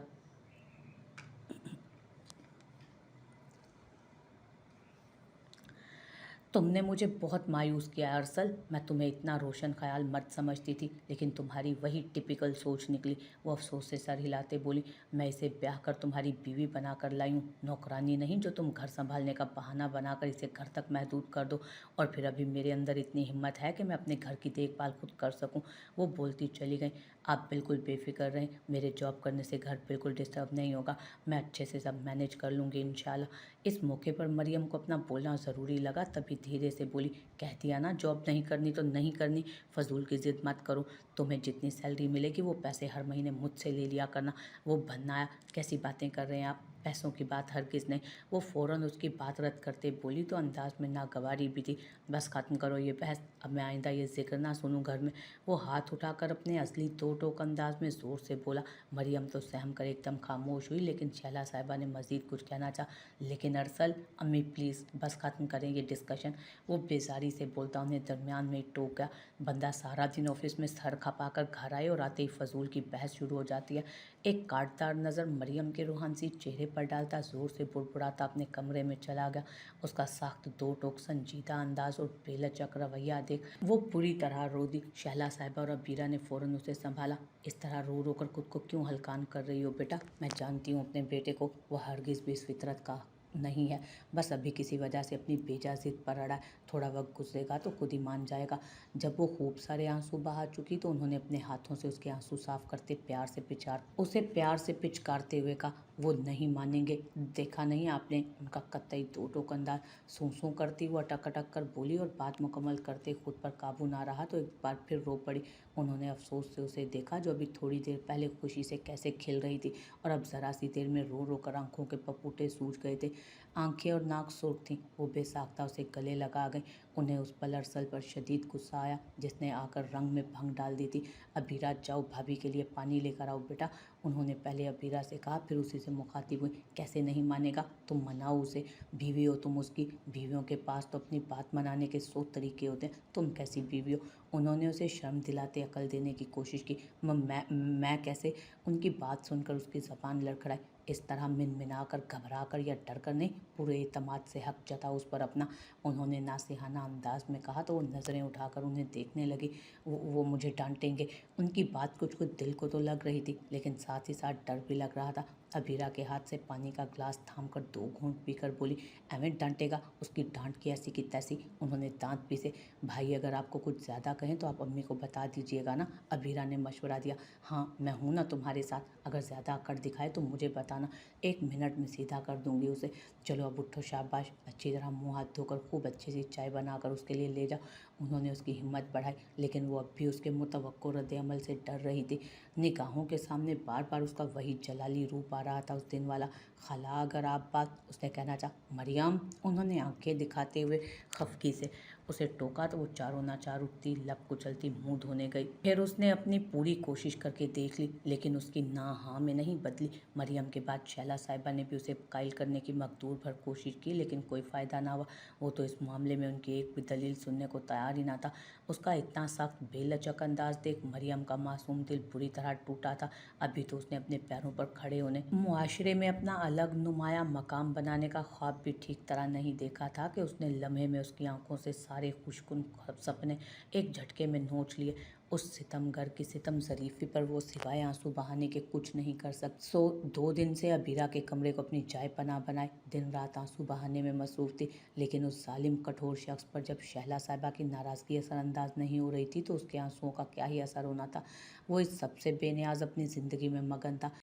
तुमने मुझे बहुत मायूस किया है अरसल। मैं तुम्हें इतना रोशन ख्याल मर्द समझती थी, लेकिन तुम्हारी वही टिपिकल सोच निकली। वो अफसोस से सर हिलाते बोली, मैं इसे ब्याह कर तुम्हारी बीवी बनाकर लाई हूँ, नौकरानी नहीं जो तुम घर संभालने का बहाना बनाकर इसे घर तक महदूद कर दो। और फिर अभी मेरे अंदर इतनी हिम्मत है कि मैं अपने घर की देखभाल खुद कर सकूँ। वो बोलती चली गई। आप बिल्कुल बेफिक्र रहें, मेरे जॉब करने से घर बिल्कुल डिस्टर्ब नहीं होगा। मैं अच्छे से सब मैनेज कर लूँगी इंशाल्लाह। इस मौके पर मरियम को अपना बोलना ज़रूरी लगा, तभी धीरे से बोली, कह दिया ना जॉब नहीं करनी तो नहीं करनी, फजूल की ज़िद मत करो। तुम्हें जितनी सैलरी मिलेगी वो पैसे हर महीने मुझसे ले लिया करना। वो भन्नाया, कैसी बातें कर रहे हैं आप? पैसों की बात हरगिज़ नहीं। वो फ़ौरन उसकी बात रद्द करते बोली तो अंदाज में नागवारी भी थी। बस ख़त्म करो ये बहस, अब मैं आइंदा ये जिक्र ना सुनूं घर में। वो हाथ उठाकर अपने असली दो टोक अंदाज में ज़ोर से बोला। मरियम तो सहम कर एकदम खामोश हुई, लेकिन शैला साहिबा ने मज़ीद कुछ कहना चाहा। लेकिन अरसल, अम्मी प्लीज़ बस ख़त्म करें ये डिस्कशन। वो बेजारी से बोलता उन्हें दरमियान में टोक गया। बंदा सारा दिन ऑफिस में सर खपाकर घर आए और आते ही फजूल की बहस शुरू हो जाती है। एक काटदार नज़र मरियम के रूहानी चेहरे पर डालता ज़ोर से बुड़बुड़ाता अपने कमरे में चला गया। उसका सख्त दो टोक संजीदा अंदाज और बेलचक रवैया देख वो पूरी तरह रो दी। शहला साहिबा और अबीरा ने फ़ौरन उसे संभाला। इस तरह रो रो कर खुद को क्यों हल्कान कर रही हो बेटा? मैं जानती हूँ अपने बेटे को, वह हरगिज़ भी इस फितरत का नहीं है। बस अभी किसी वजह से अपनी बेजा ज़िद पर अड़ा है। थोड़ा वक्त गुजरेगा तो खुद ही मान जाएगा। जब वो खूब सारे आंसू बहा चुकी तो उन्होंने अपने हाथों से उसके आंसू साफ करते प्यार से पिचकारते हुए कहा, वो नहीं मानेंगे। देखा नहीं आपने उनका कतई दो टोक अंदाज? सूं सूं करती वो अटक अटक कर बोली, और बात मुकम्मल करते खुद पर काबू ना रहा तो एक बार फिर रो पड़ी। उन्होंने अफसोस से उसे देखा जो अभी थोड़ी देर पहले खुशी से कैसे खिल रही थी, और अब ज़रा सी देर में रो रो कर आंखों के पपूटे सूज गए थे। आंखें और नाक सुर्ख थीं। वो बेसाख्ता उसे गले लगा गई। उन्हें उस पल अरसल पर शदीद गुस्सा आया जिसने आकर रंग में भंग डाल दी थी। अबीरा, जाओ भाभी के लिए पानी लेकर आओ बेटा। उन्होंने पहले अबीरा से कहा, फिर उसी से मुखातिब हुई। कैसे नहीं मानेगा? तुम मनाओ उसे, बीवी हो तुम उसकी। बीवियों के पास तो अपनी बात मनाने के 100 तरीके होते हैं। तुम कैसी बीवी हो? उन्होंने उसे शर्म दिलाते अकल देने की कोशिश की। मैं कैसे? उनकी बात सुनकर उसकी ज़बान लड़खड़ाई। इस तरह मिनमिनाकर, घबराकर या डरकर नहीं, पूरे एतमाद से हक जता उस पर अपना। उन्होंने नासिहाना अंदाज में कहा तो वो नज़रें उठाकर उन्हें देखने लगी। वो मुझे डांटेंगे? उनकी बात कुछ कुछ दिल को तो लग रही थी, लेकिन साथ ही साथ डर भी लग रहा था। अबीरा के हाथ से पानी का ग्लास थामकर 2 घूंट पीकर बोली, एवें डांटेगा? उसकी डांट की ऐसी की तैसी। उन्होंने दांत पीसे। भाई अगर आपको कुछ ज़्यादा कहें तो आप अम्मी को बता दीजिएगा ना, अबीरा ने मशवरा दिया। हाँ मैं हूँ ना तुम्हारे साथ, अगर ज़्यादा अकड़ दिखाए तो मुझे बताना, 1 मिनट में सीधा कर दूंगी उसे। चलो अब उठो, शाबाश, अच्छी तरह मुँह हाथ धोकर खूब अच्छी सी चाय बनाकर उसके लिए ले जाओ। उन्होंने उसकी हिम्मत बढ़ाई, लेकिन वो अब भी उसके मुतवक्को रद्द-ए-अमल से डर रही थी। निगाहों के सामने बार बार उसका वही जलाली रूप आ रहा था उस दिन वाला। खाला अगर आप बात, उसने कहना चाहा। मरियम, उन्होंने आंखें दिखाते हुए खफकी से उसे टोका तो वो चारों नाचार उठती, लब कुचलती मुंह धोने गई। फिर उसने अपनी पूरी कोशिश करके देख ली, लेकिन उसकी ना हाँ में नहीं बदली। मरियम के बाद शैला साहिबा ने भी उसे कायल करने की मकदूर भर कोशिश की, लेकिन कोई फ़ायदा ना हुआ। वो तो इस मामले में उनकी एक भी दलील सुनने को तैयार ही ना था। उसका इतना सख्त बेलचक अंदाज देख मरियम का मासूम दिल बुरी तरह टूटा था। अभी तो उसने अपने पैरों पर खड़े होने, मुआशरे में अपना अलग नुमाया मकाम बनाने का ख्वाब भी ठीक तरह नहीं देखा था कि उसने लम्हे में उसकी आंखों से सारे खुशकुन सपने एक झटके में नोच लिए। उस सितमगर की सितम ज़रीफ़ी पर वो सिवाय आंसू बहाने के कुछ नहीं कर सकती। 2 दिन से अबीरा के कमरे को अपनी चाय पनाह बनाए दिन रात आंसू बहाने में मसरूफ़ थी। लेकिन उस जालिम कठोर शख्स पर जब शहला साहिबा की नाराज़गी असरअंदाज नहीं हो रही थी तो उसके आंसुओं का क्या ही असर होना था। वो इस सबसे बेनियाज अपनी ज़िंदगी में मगन था।